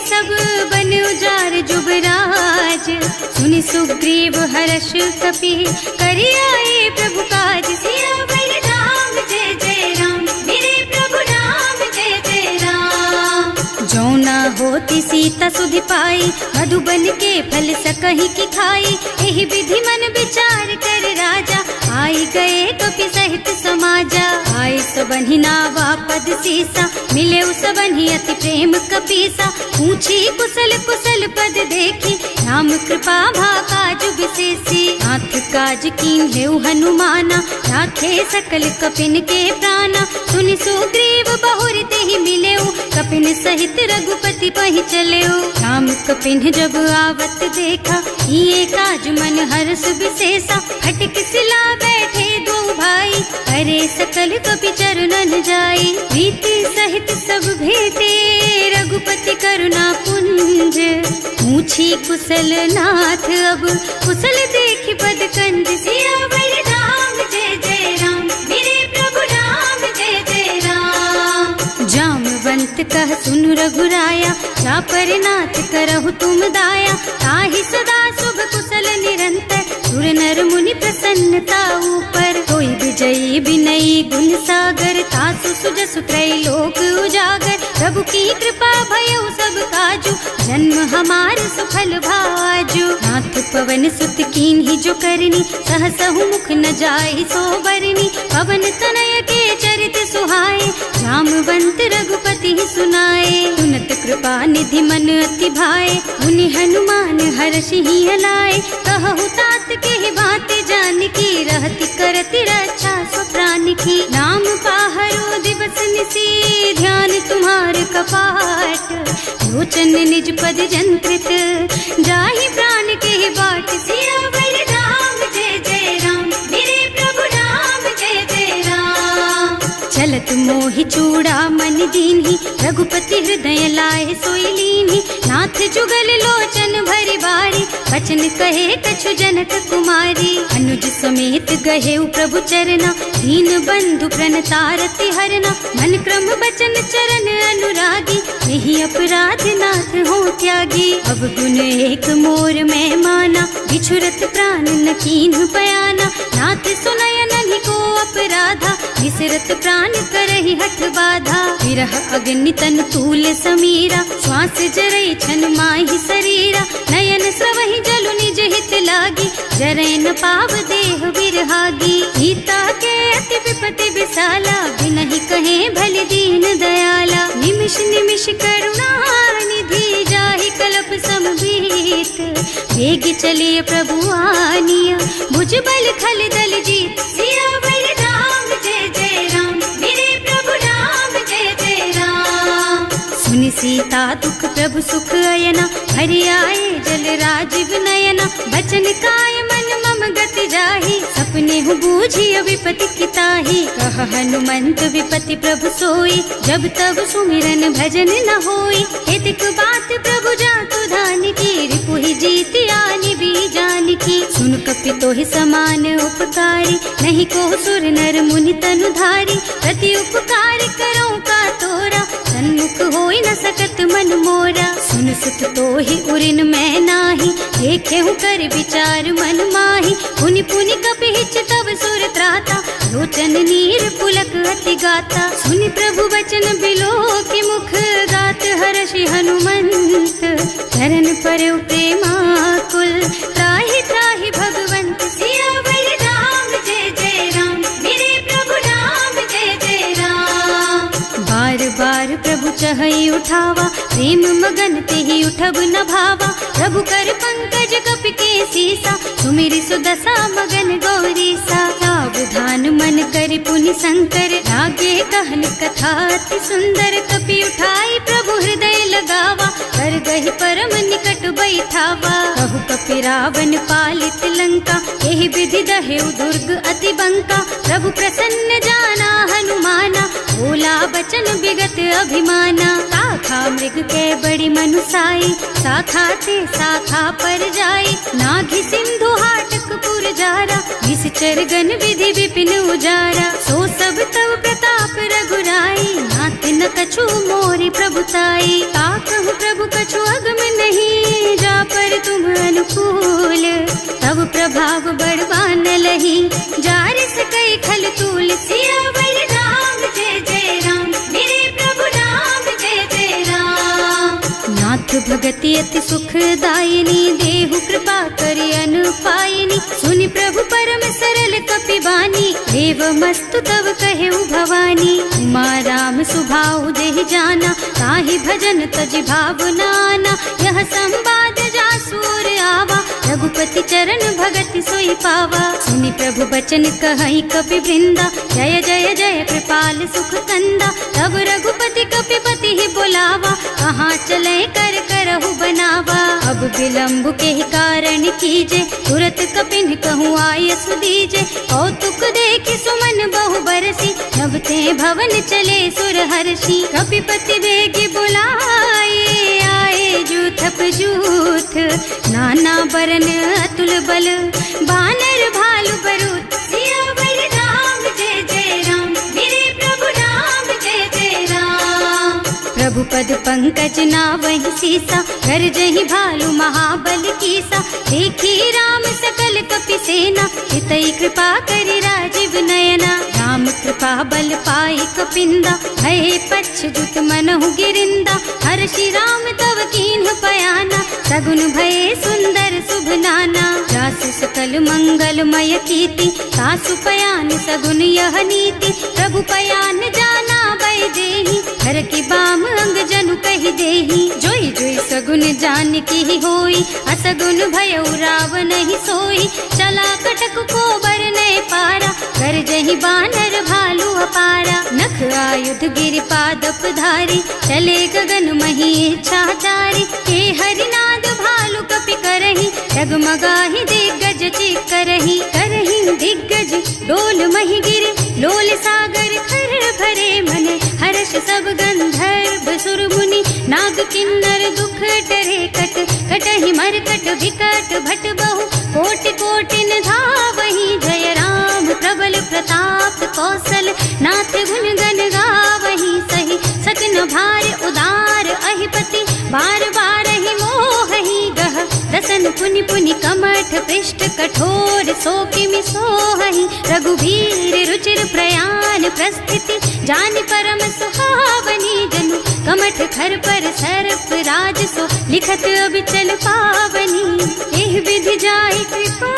सब बन उजार जुबराज सुनि सुग्रीव हर्ष कपि करि आए प्रभु काज सियावर राम जय जय राम मेरे प्रभु राम जय जय राम। जौना होती सीता सुधि पाई मधुबन के फल सकहि की खाई एहि विधि मन विचार कर राजा आई गए कपि सहित समाजा आए सबन्हि नावा पद सीसा मिले सबन्हि अति प्रेम कपीसा पूछी कुशल कुशल पद देखी राम कृपा भा काज विशेषी नाथ काज कीन हेउ हनुमाना राखे सकल कपिन के प्राणा सुनि सुग्रीव बहुर तेहि मिलेउ कपिन सहित रघुपति पहि चलेउ राम कपिन जब आवत देखा ये काज मन हर्ष विशेषा हटक सिला बैठे दो भाई अरे सकल कपि चरणन जाई प्रीति सहित सब भेटे रघुपति करुणा पुंज पूछी कुशल नाथ अब कुशल देखि पद कंज सियावर राम जय जय राम मेरे प्रभु राम जय जय राम। जामवंत कह सुनु रघुराया जा पर नाथ करहु तुम दाया ताहि सदा शुभ कुशल निरंतर सुर नर मुनि प्रसन्नता ऊपर कोई विजयी विनयी गुण सागर तासु सुजसु त्रैलोक उजागर प्रभु की कृपा भयउ सब काजू जन्म हमार सुफल भाजू नाथ पवन सुत कीन ही जो करनी सहसहु मुख न जाय सो बरनी पवन तनय के चरित सुहाए जामवंत रघुपति सुनाए सुनत कृपा निधि मन अति भाए मुनि हनुमान हर्षि ही हलाए कहु तात के बात जान की रहती करती रक्षा सो प्राण की नाम पाहरो दिवस निसी ध्यान तुम्हार कपाट लोचन निज पद जंत्रित जाहि प्राण के बाट सियावर राम जय जय राम मेरे प्रभु राम जय जय राम। चलत मोहि चूड़ा मन दीन्ही रघुपति हृदय लाए सोई लीन्ही नाथ जुगल लोचन भरी बारी बचन कहे कछु जनक कुमारी अनुज समेत गहे प्रभु चरना दीन बंधु प्रणतारति हरना मन क्रम बचन चरण अनुरागी यही अपराध नाथ हो त्यागी अब गुण एक मोर में माना बिछुरत प्राण न कीन्ह बयाना नाथ सुनय नहीं को अपराधा विसरत प्राण करहि हठ बाधा विरह अग्नि तन तूल समीरा श्वास जरई छन माहि शरीरा नयन स्रवहि जलु निज हित लागी जरै न पाव देह बिरहागी सीता के अति विपति विशाला बिनहि कहे भल दीन दयाला निमिष निमिष करुणा निधि जाहि कल्प समबीत वेग चलिए प्रभु आनिया भुज बल खल दल जीत। देखी सीता दुख प्रभु सुख अयना, हरि आए जल राजीव नयना। बचन काय मन मम गति जाहि, सपने हूँ बूझी विपति किताही। कह हनुमंत विपति प्रभु सोई, जब तब सुमिरन भजन न होई। हितक बात प्रभु जातु धान की, रिपुहि जीति आनि भी जान की। सुन कपि तोहि समान उपकारी, नहीं को सुर नर मुनि तनु धारी। प्रति उपकार करो का तोरा, सन्मुख होई न सकत मन मोरा। सुन सुत तोहि उरिन मैं नाही, देखे हूँ कर विचार मन माही। पुनि पुनि कपि हिच तब सुर त्राता, लोचन नीर पुलक अति गाता। सुनि प्रभु बचन बिलो की मुख, गात हर्षि हनुमंत चरण पर प्रेमाकुल। त्राहि त्राहि भगवंत सियावर राम, जय जय राम मेरे प्रभु राम, जय जय राम। बार बार प्रभु चहई उठावा, प्रेम मगन तेहि उठब न भावा। प्रभु कर पंकज कपि के सीसा, सुमिरि सुदशा मगन गौरीसा। सावधान मन करि पुनि शंकर, लागे कहन कथा अति सुंदर। कपि उठाई प्रभु हृदय लगावा, कर गहि परम निकट बैठावा। कहु कपि रावण पालित लंका, एहि विधि दहेउ दुर्ग अति बंका। प्रभु प्रसन्न जाना हनुमाना, बोला बचन विगत अभिमाना। शाखा मृग के बड़ी मनुसाई, शाखा ते शाखा पर जाई। नाघि सिंधु हाटक पुर जारा, निश्चर गन विधि विपिन उजारा। सो सब तव प्रताप रघुराई, नाथ न कछु मोरि प्रभुताई। ताकहु प्रभु कछु अगम नहीं, जा पर तुम अनुकूल। तब प्रभाव बड़वान लही, जारिस कई खल तूल। सियावर राम, जय जय राम मेरे प्रभु राम, जय जय राम। नाथ भगति अति सुखदायिनी, देहु कृपा करि अनुपायिनी। सुनि प्रभु परम सरल कपि बानी, देवमस्तु तव कहेउ भवानी। उमा राम सुभाउ देहि जाना, ताहि भजन तजि भावनाना। यह संवाद जासुर आवा, रघुपति चरण भगति सोई पावा। सुनि प्रभु बचन कहई कपि वृंदा, जय जय जय कृपाल सुख कंदा। तब रघुपति कपिपति ही बुलावा, कहाँ चले कर करहु बनावा। अब विलंब के ही कारण कीजे, तुरत कपिन कहूँ आय सुदीजे। कौतुक देखि सुमन बहु बरसी, नभ ते भवन चले सुर हर्षि। कपिपति बेगी बुलाए, आए जूथप जूथ। नाना बरन अतुल बल, बानर भालु बरूथ। सियावर राम, जय जय राम मेरे प्रभु राम, जय जय राम। प्रभु पद पंकज नावहि सीसा, कर जहि भालु महाबल कीसा। देखी राम सकल कपि सेना, हितई कृपा करि राजीव नयना। राम कृपा बल पाई कपिंदा, भये पच्छजुत मनहु गिरिंदा। हर्षि राम तव कीन्ह पयाना, सगुन भये सुंदर शुभ नाना। जासु सकल मंगलमय कीर्ति, सासु पयान सगुन यह नीति। प्रभु पयान जाना भय देहि, हर की बाम अंग जनु कहि देहि। जोई जोई सगुन जान की होई, असगुन भयउ रावण ही सोई। चला कटक को बर नय पारा, कर जहि बानर भालु अपारा। नख आयुध गिरि पादप धारी, चले गगन मही इच्छाचारी। हे हरिनाद भालु कपि करहि, डगमगाहि दिग्गज चित करहि। करहि दिग्गज डोल मही गिरे, लोल सागर खर भरे मन। हर्ष सब गंधर्व सुर मुनि, नाग किन्नर दुख डरे कट। कटहि मरकट विकट भट बहु, कोटि कोटिन धावहि। जय राम प्रबल प्रताप कौशल, नाथ गुण गण गावहि। सही सतन भार उदार अहिपति, बार बार ही मोहि गह। दसन पुनि पुनि कमठ पृष्ठ, कठोर सो किमि सोहि। रघुवीर रुचिर प्रयाण प्रस्थिति, जानि परम सुहावनी। जनु कमठ खर पर सर्प राज सो, लिखत अबिचल पावनी। एह विधि जाहि कृपा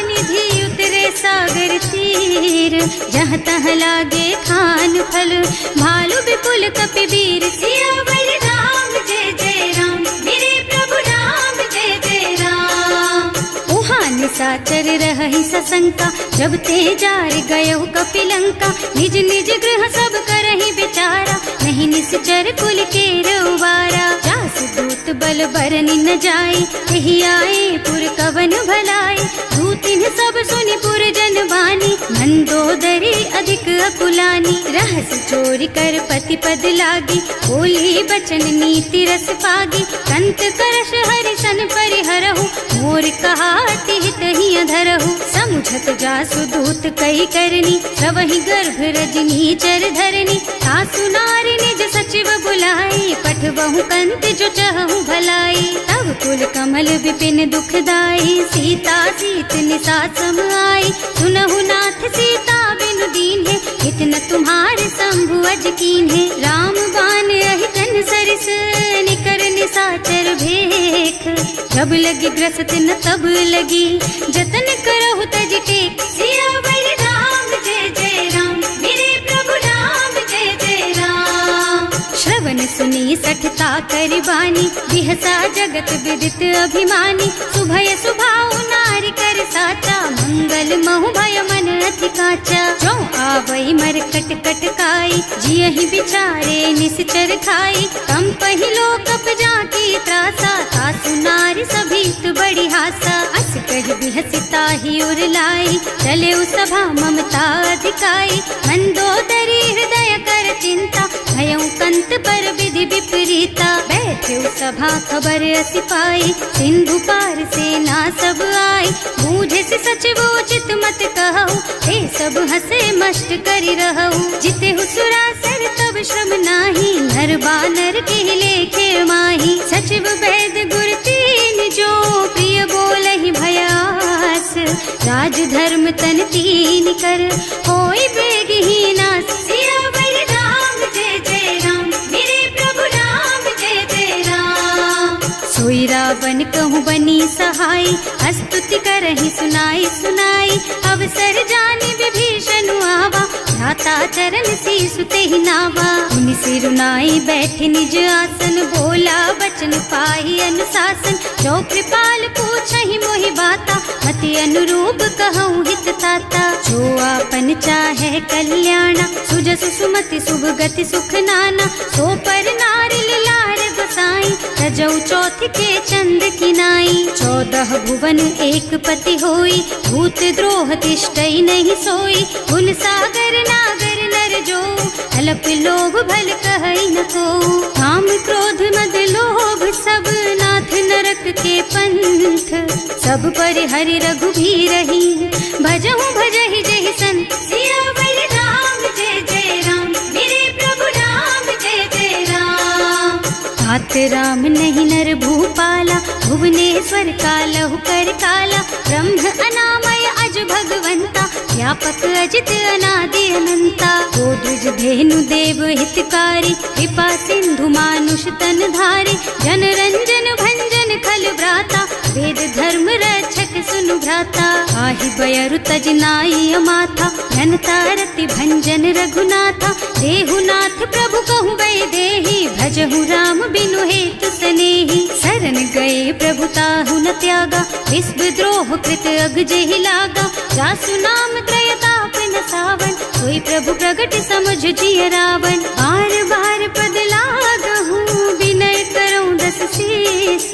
निधि, उतरे सागर तीर। जहाँ तहाँ लागे खान फल, भालु विपुल कपि वीर। सियावर राम, जय जय राम मेरे प्रभु राम, जय जय राम। उहाँ निशाचर रहहि सशंका, जब ते जार गयउ कपि लंका। निज निज गृह सब करहि विचारा, नहीं नहीं निश्चर कुल के रउबारा। जासु दूत बल बरनि न जाए, यही आए पुर कवन भलाई। दूतिन सब सुनि पुर जन बानी, मंदोदरी अधिक अकुलानी। रहस्य चोरी कर पति पद लागी, बोली बचन नीति रस पागी। कंत करश हरिसन परिहरहु, मोर कहाति हित ही अधरहु। समुझत जासु दूत कही करनी, सबहि गर्भ रजनी चर धरनी। सासु नारी निज सचिव बुलाई, पठबहु कंत जो चहु भलाई। तब कुल कमल विपिन दुखदाई, सीता सीत निसा सम आई। सुनहु नाथ सीता बिनु दीन है, इतना तुम्हारे शंभु अज कीन है। राम बान अहितन सरिस, निकर निसाचर भेख। जब लगी ग्रसत न तब लगी, जतन करहु तज टेक। सियावर राम जय जय राम, मेरे प्रभु राम जय जय राम। श्रवण सुनी सठता करि बानी, बिहसा जगत विदित अभिमानी। सुभय सुभाउ नारी कर साचा, मंगल महु भय मन अति काचा। जो आवई मर कट कट काई, जियहि बिचारे निश्चर खाई। कम पहिलो कप जाकी त्रासा, सासु नारी सभीत बड़ी हासा। अस कह बिहसिता ही उर लाई, चले सभा ममता अधिकाई। मंदोदरी हृदय कर चिंता, भयउ कंत पर विधि विपरीता। बैठे सभा खबर असी पाई, सिंधु पार सेना सब आई। बूझे से सचिव उचित मत कहु, हे सब हसे मस्त करि रहु। जिते सुरासर तब श्रम नाही, नर बानर के लेखे माही। सचिव वैद गुर तीन जो, प्रिय बोलहि भयास। राज धर्म तन तीन कर, होई बेगहि नास। सियावर राम जय जय राम, मेरे प्रभु राम जय जय राम। सोई रावण कहूँ बनी सहाय, स्तुति करहि सुनाई सुनाई। अवसर जानि विभीषण आवा, भ्राता चरण शीसु तेहि नावा। मुनि सिरुनाई बैठे निज आसन, बोला बचन पाहि अनुशासन। जो कृपाल पूछहि मोहि बाता, मति अनुरूप कहूँ हित ताता। जो आपन चाहे कल्याणा, सुजसु सुमति शुभ गति सुख नाना। सो पर नारी लार बसाई, रजौ चौथ के चंद किनाई। 14 भुवन एक पति होई, भूत द्रोह तिष्ठई नहीं सोई। गुण सागर नागर नर जो, अल्प लोभ भल कहई न को। काम क्रोध मद लोभ सब, नाथ नरक के पंथ। सब पर हरि रघुबीरहि, भजहु भजहि जहि सन। सियावर राम जय जय राम, मेरे प्रभु राम जय जय राम। तात राम नहीं नर भूपाला, भुवनेश्वर कालहु कर काला। ब्रह्म अनामय अज भगवंता, व्यापक अजित अनादि अनंता। गोद्विज धेनु देव हितकारी, कृपा सिंधु मानुष तन धारी। जन रंजन भंजन खल भ्राता, वेद धर्म रक्षक सुनु भ्राता। आहि बयरु तज नाई अमाथा, घनता रति भंजन रघुनाथा। देहुनाथ प्रभु कहूँ गए देहि, भजहु राम बिनु हेतु सनेहि। शरण गए प्रभु ताहु न त्यागा, विश्व द्रोह कृत अग जेहि लागा। जासु नाम त्रयताप न सावन, सोई प्रभु प्रगट समझ जिय रावण। बार बार पद लागहु, विनय करऊँ दस शीस।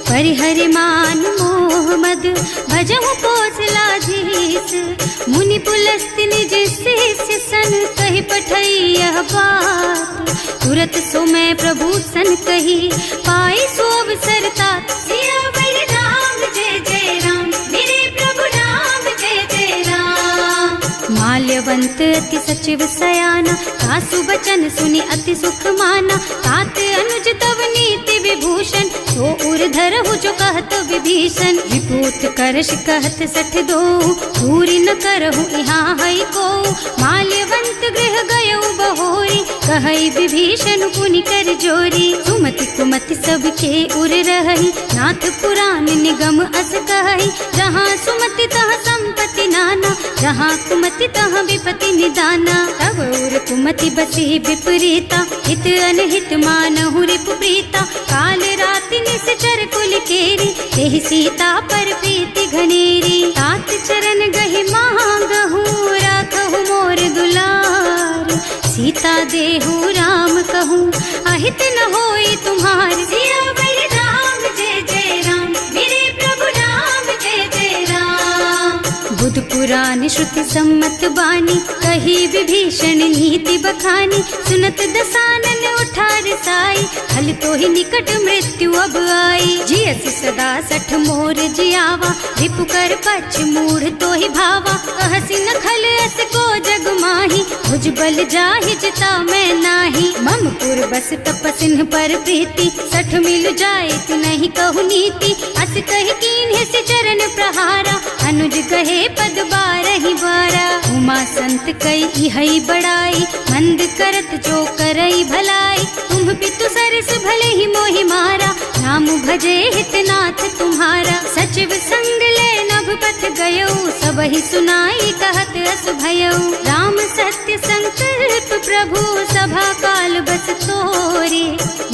परिहरि मान मोह मद, भजहु कौशलाधीश। मुनि पुलस्त्य निज शिष्य सन, कहि पठई यह बात। तुरत सो मैं प्रभु सन कही, पाई सो अवसर तात। सियावर राम जय जय राम, मेरे प्रभु राम जय जय राम। माल्यवंत अति सचिव सयाना, सासु बचन सुनि अति सुख माना। तात अनुज तव नीति विभूषण, सो उर धरहु जो कहत विभीषण। विभूत करश कहत सठ दो, दूरी न करहु यहाँ हई को। माल्यवंत गृह गयउ बहोरी, कहई विभीषण पुनि कर जोरी। सुमति कुमति सबके उर रही, नाथ पुराण निगम अस कहई। जहाँ सुमति तहाँ संपत्ति नाना, जहाँ कुमति तहाँ विपति निदाना। तब उर कुमति बसी विपरीता, हित अनहित मानहु रिपु प्रीता। काल राति निश्चर कुल केरी, तेहि सीता पर प्रीति घनेरी। तात चरण गहि मांगहु, राखहु मोर दुलार। सीता देहु राम कहु, कहूँ अहित न होई तुम्हार। सियावर राम जय जय राम, मेरे प्रभु राम जय जय राम। बुध पुराण श्रुति सम्मत बानी, कही विभीषण नीति बखानी। सुनत दसानन उठार साई, हल तो ही निकट मृत्यु अब आई। जियसि सदा सठ मोर जियावा, रिपु कर पछ मूढ़ तो ही भावा। कहसि न खल अस को जग माही, भुज बल जाहि जिता मैं नाही। मम पुर बस तपसिन पर प्रीति, सठ मिल जाए तु नहीं कहु नीति। अस कहि कीन्ह से चरण प्रहारा, अनुज कहे पद बारहि बारा। उमा संत कई हई बड़ाई, मंद करत जो करई भलाई। तुम पितु सरस भले ही मोहि मारा, नाम भजे हितनाथ तुम्हारा। सचिव संग ले नभ पथ गयो, सब ही सुनाई कहत अस भयो। राम सत्य संकल्प प्रभु, सभा काल बस तोरे।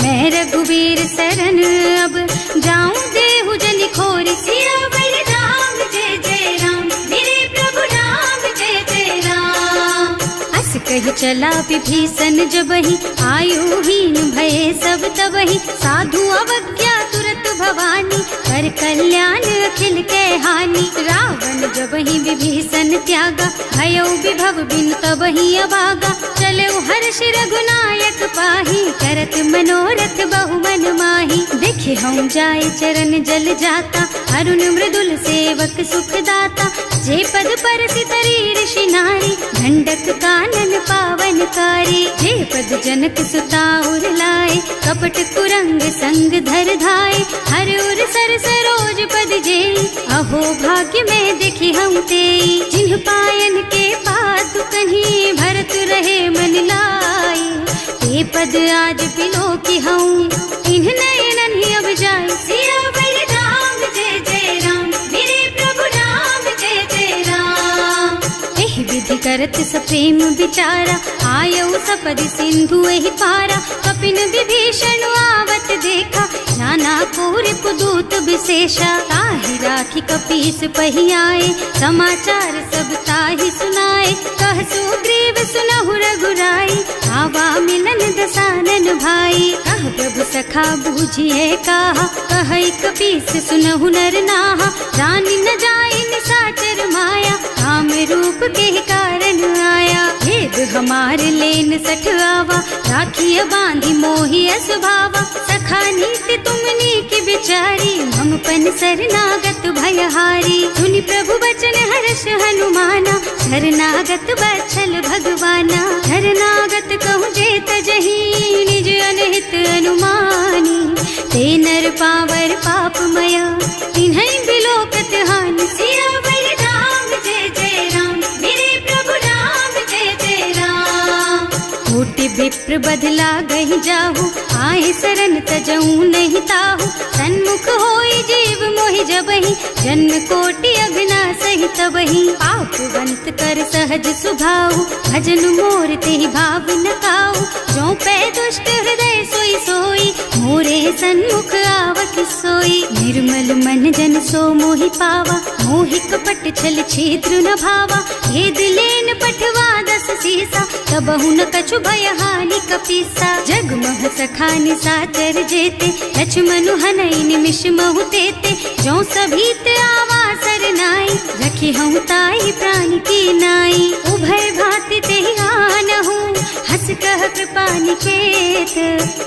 मैं रघुवीर सरन अब, जाऊं देहु जनि खोरि। सियावर राम जय जय राम, मेरे प्रभु राम जय जय राम। अस कहि चला विभीषण जबहि, आयुहीन भये सब तबहि। साधु अवज्ञा तुरत भवानी, कर कल्याण अखिल के हानि। रावण जबहि विभीषण त्यागा, भयो विभव बिनु तबहि अभागा। चलो हर्ष रघुनायक पाहि, करत मनोरथ बहु मन माहि। देखे हम जाय चरण जल जाता, अरुण मृदुल सेवक सुख दाता। जे पद परसि तरी ऋषि नारी, दंडक कानन पावनकारी। जे पद जनक सुता उर लाए, कपट कुरंग संग धर धाय। हर उर सर सरोज पद जेई, अहो भाग्य में देखी हम तेई। जिन्ह पायन के पादु कन्ही, भरत रहे मन लाई। ते पद आज बिलो की हूँ, इन्ह नयनन ही अब जाए। सियावर राम जय जय राम, मेरे प्रभु राम जय जय राम। एहि विधि करत सप्रेम विचारा, आयौ सपदि सिंधु एहि पारा। कपिन विभीषण आवत देखा, नाना कोरि पुदूत विशेषा। ताहि राखी कपीस पहि आए, समाचार सब ताहि सुनाए। कह सुग्रीव सुनहु रघुराई, आवा मिलन दसानन भाई। कह प्रभु सखा बूझिए काहा, कहै कपीस सुनहु नर नाहा। जानि न जाय निसाचर माया, काम रूप के कारण आया। भेद हमार लेन सठ आवा, राखिय बांधी मोहि स्वभावा। सखा नीति तुमनी की बिचारी, मम पन शरणागत भयहारी। सुनि प्रभु बचन हर्ष हनुमाना, शरणागत बत्सल भगवाना। शरणागत कहूँ जे तजहि, निज अनहित अनुमानी। ते नर पावर पापमया, तिन्है बिलोकत हानि। सियावर राम जय जय राम, मेरे प्रभु राम जय जय राम। कोटि विप्र बदला गहि जाहु, आए शरण तजऊ नहीं ताहु। सन्मुख होई जीव मोहि जबहि, जन्म कोटि अघना सहि तबहि। पापवंत कर सहज सुभाऊ, भजन मोर तेहि भाव न काऊ। जो पै दुष्ट हृदय सोई सोई, मोरे सन्मुख आवत सोई। निर्मल मन जन सो मोहि पावा, मोहि कपट छल छिद्र न भावा। भेद लेन पठवा दस सीसा, तबहु न कछु भय हानि कपीसा। जगमह सखा निसाचर जेते, लक्ष्मनु हनई निमिष महु तेते। जो सभीत आवा सरनाई, रखी हूँ ताई प्राण की नाई। उभय भांति तेहि आनहु, हस कह कृपा निकेत।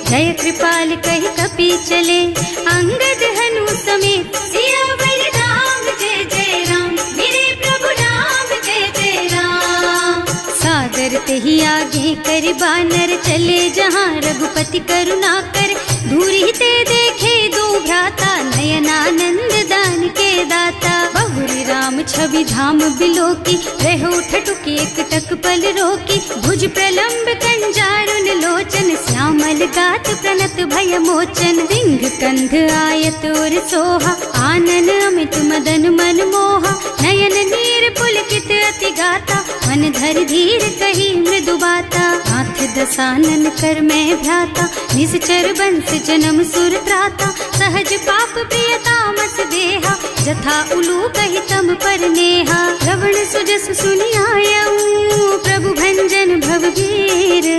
जय कृपाल कहि कपि चले, अंगद हनु समेत। सियावर राम जय जय राम, मेरे प्रभु राम जय जय राम। सादर तेहि आगे कर बानर, चले जहाँ रघुपति करुणा कर। दूरी ते देखे दो भ्राता, नयनानंद दान के दाता। बहुरी राम छवि धाम बिलोकी, रहो ठटुकी एक टक पल रोकी। भुज प्रलंब कंजारुन लोचन, श्यामल गात प्रणत भय मोचन। सिंह कंध आयत और सोहा, आनन अमित मदन मन मोहा। नयन नीर पुलकित अति गाता, मन धर धीर कही मृदु बाता, हाथ दसानन कर मैं भ्राता, निश्चर बंस जन्म सुर त्राता, सहज पाप प्रिय तामस देहा, जथा उलू कही तम पर नेहा, श्रवण सुजस सुनि आयऊ, प्रभु भंजन भवभीर,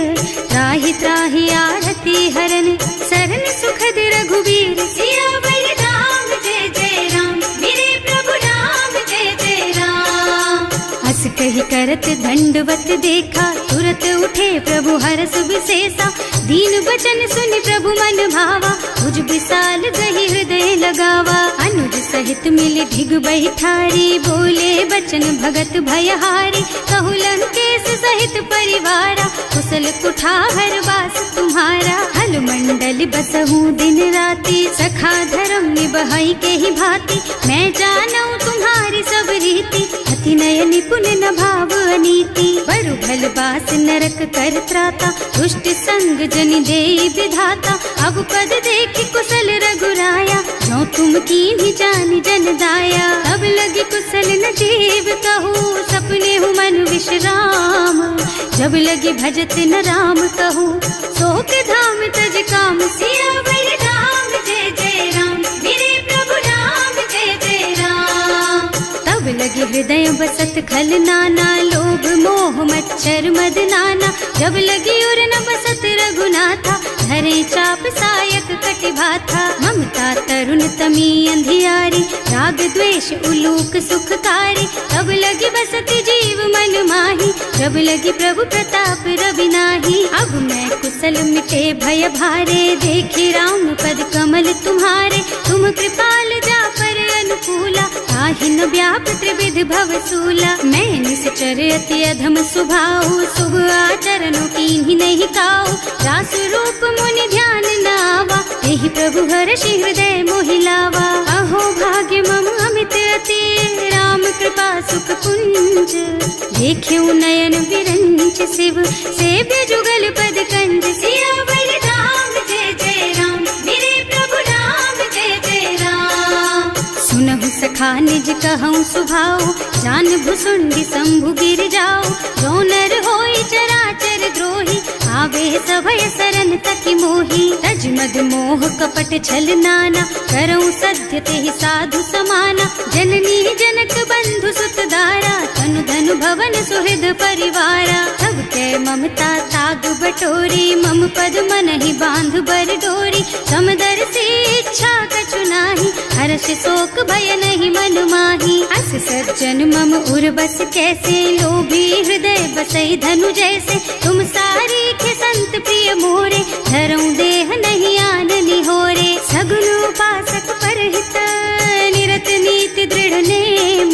त्राहि त्राहि आरती हरन, सरन सुखद रघुबीर, सियावर राम जय जय राम, मेरे प्रभु राम जय जय राम। हस कही करत दंडवत देखा, तुरत उठे प्रभु हरस विशेषा, दीन बचन सुनि प्रभु मन भावा, भुज विशाल गही हृदय लगावा, अनुज सहित मिल ढिग बैठारी, बोले बचन भगत भयहारी, कहु लंकेश सहित परिवारा, कुशल कुठार वास तुम्हारा, हल मंडल बसहु दिन राति, सखा धर्म निबहई के ही भांति, मैं जानऊ तुम्हारी सब रीति, अति नय निपुण न भाव अनीति, बरु भल बास नरक कर त्राता, दुष्ट संग जन देई विधाता, अब पद देखि कुशल रघुराया, जो तुम कीन्ही जानि जन दाया, अब लगी कुशल न जीव कहू, सपने हूँ मन विश्राम, जब लगी भजत न राम कहू, सोक धाम तज काम, सियावर राम जय जय राम, मेरे प्रभु राम जय जय राम। तब लगी हृदय बसत खल नाना, लोभ मोह मच्छर मद नाना, जब लगी उर न बसत रघुनाथा, धरे चाप सायक कटिभाथा, ममता तरुण तमी अंधियारी, राग द्वेष उलूक सुखकारी, तब लगी बसती जीव मन माही, जब लगी प्रभु प्रताप रवि नाही, अब मैं कुशल मिटे भय भारे, देखे राम पद कमल तुम्हारे, तुम कृपाल जा पर अनुकूला, ताहि न व्याप त्रिविध भवसूला, मैं निश्चर अति अधम सुभाऊ, शुभ आचरणों कीन्ही नहीं काऊ, रास रूप मुनि ध्यान न आवा, एहि प्रभु हर्षि हृदय मोहि लावा, अहो भाग्य मम अमित अति, राम कृपा सुख पुंज, देख्यऊ नयन विरंच शिव, सेव्य जुगल पद कंज, सियावर राम जय जय राम, मेरे प्रभु राम जय जय राम। सुनहु सखा निज कहऊँ सुभाऊ, जान भुसुंडी शंभु गिर जाओ, जो नर होई चराचर द्रोही, आवे सभय सरन तकी मोही, तज मद मोह कपट छल नाना, करऊँ सत्य तेहि साधु समाना, जननी जनक बंधु सुत दारा, तनु धनु भवन सुहृद परिवारा, सब के ममता ताग बटोरी, मम पद मन ही बांध बर डोरी, समदर से इच्छा कछु नाही, हर्ष शोक भय नहीं मन माही, अस सज्जन मम उर बस कैसे, लोभी हृदय बसई धनु जैसे, तुम सारी के संत प्रिय मोरे, धरऊँ देह नहीं आन निहोरे, सगुन उपासक परहित, निरत नीति दृढ़ नेम,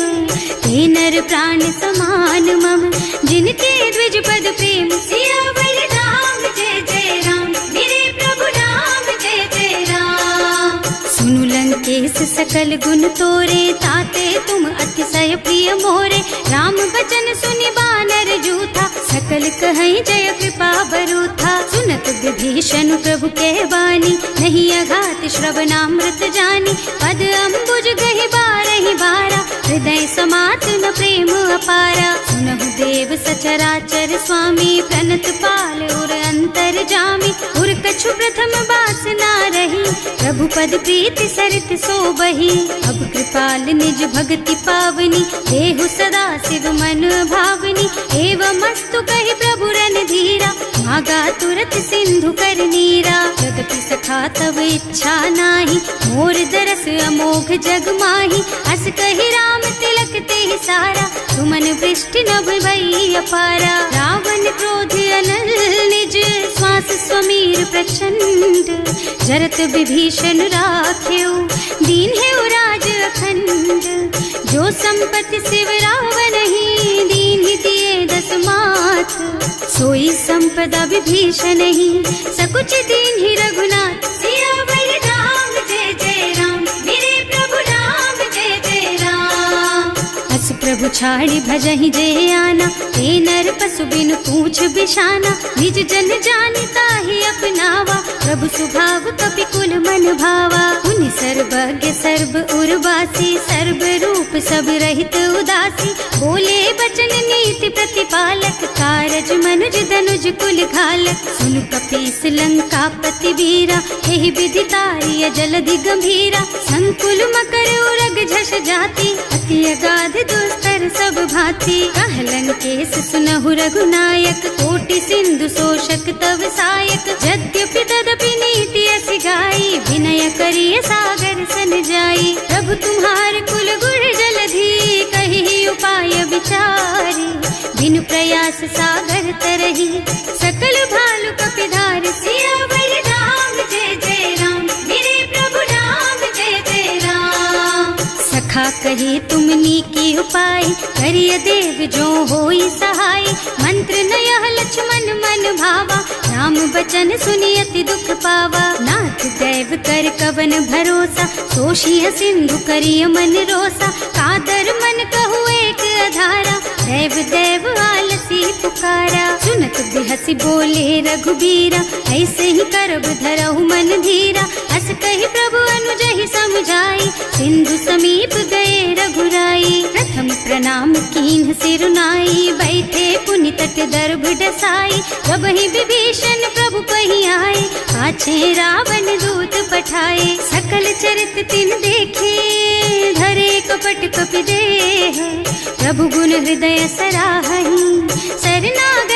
ते नर प्राण समान मम, जिनके द्विज पद प्रेम, सियावर राम जय जय राम, मेरे प्रभु राम जय जय राम। सुनु लंकेश सकल गुण तोरे, ताते तुम अतिशय प्रिय मोरे, राम बचन सुनि बानर जूथा, सकल कहई जय कृपा बरूथा, सुनत विभीषण प्रभु के बानी, नहीं अघात श्रवणामृत जानी, पद अम्बुज गहि बारहि बारा, हृदय समात न प्रेम अपारा, सुनहु देव सचराचर स्वामी, प्रणत पाल उर अंतर जामी, उर कछु प्रथम बास ना रही, प्रभु पद प्रीति सरित सो बही, अब कृपाल निज भक्ति पावनी, देहु सदा शिव मन भावनी, एवं मस्तु कहि प्रभु रन धीरा, मागा तुरत सिंधु कर नीरा, जगति सखा तब इच्छा नाही, मोर दरस अमोघ जग माही, अस कहि राम तिलक तेहि सारा, सुमन वृष्टि नभ भई अपारा, रावण क्रोध अनल निज, श्वास स्वमीर प्रचंड, जरत विभीषण राख्यो, दीन है राज अखंड, जो संपत्ति शिव रावण ही, दीन ही दिए दस माथ, सोई संपदा विभीषण ही, सकुच दीन ही रघुनाथ, सियावर राम जय जय राम, मेरे प्रभु राम जय जय राम। अस प्रभु छाड़ी भजहि जय आना, ते नर पशु बिनु पूछ बिशाना, निज जन जानिता ही अपनावा, प्रभु स्वभाव कपि कुल मन भावा, उनि सर्वज्ञ सर्व उर्वासी, सर्व रूप सब रहित उदासी। बोले बचन नीति प्रतिपालक, कारज मनुज धनुज कुल घालक। सुन कपीस लंका पति वीरा, यही विधि तारिय जलधि गंभीरा। संकुल मकर उरग झष जाति, अति अगाध दुस्तर सब भांति। कह लंकेश सुनहु रघुनायक, कोटि सिंधु शोषक तव सायक। यद्यपि तदपि नीति असि गाई, विनय करिय सागर सन जाई। प्रभु तुम्हार कुल गुण जलधि, कहि उपाय विचारी। बिनु प्रयास सागर तरही, सकल भालु कपिधार। सियावर राम जय जय राम, मेरे प्रभु राम जय जय राम। सखा कही तुमनी की उपाय, करिय देव जो होई सहाय। मंत्र नयह लक्ष्मण मन भावा, राम बचन सुनि अति दुख पावा। नाथ दैव कर कवन भरोसा, सोषिय सिंधु करिय मन रोसा। कादर मन कहु एक अधारा, देव देव आलसी पुकारा। सुनत बिहसी बोले रघुबीरा, ऐसे ही करब धरहु मन धीरा। अस कही प्रभु अनुजहि समझाई, सिंधु समीप गए रघुराई। प्रथम प्रणाम कीन्ह सिर नाई, बैठे पुनि तट दर्भ डसाई। जब ही विभीषण प्रभु कहीं आए, पाछे रावण दूत पठाए। सकल चरित तिन देखे, धरे कपट कपि देह। प्रभु गुण हृदय सराहहि, सरनागत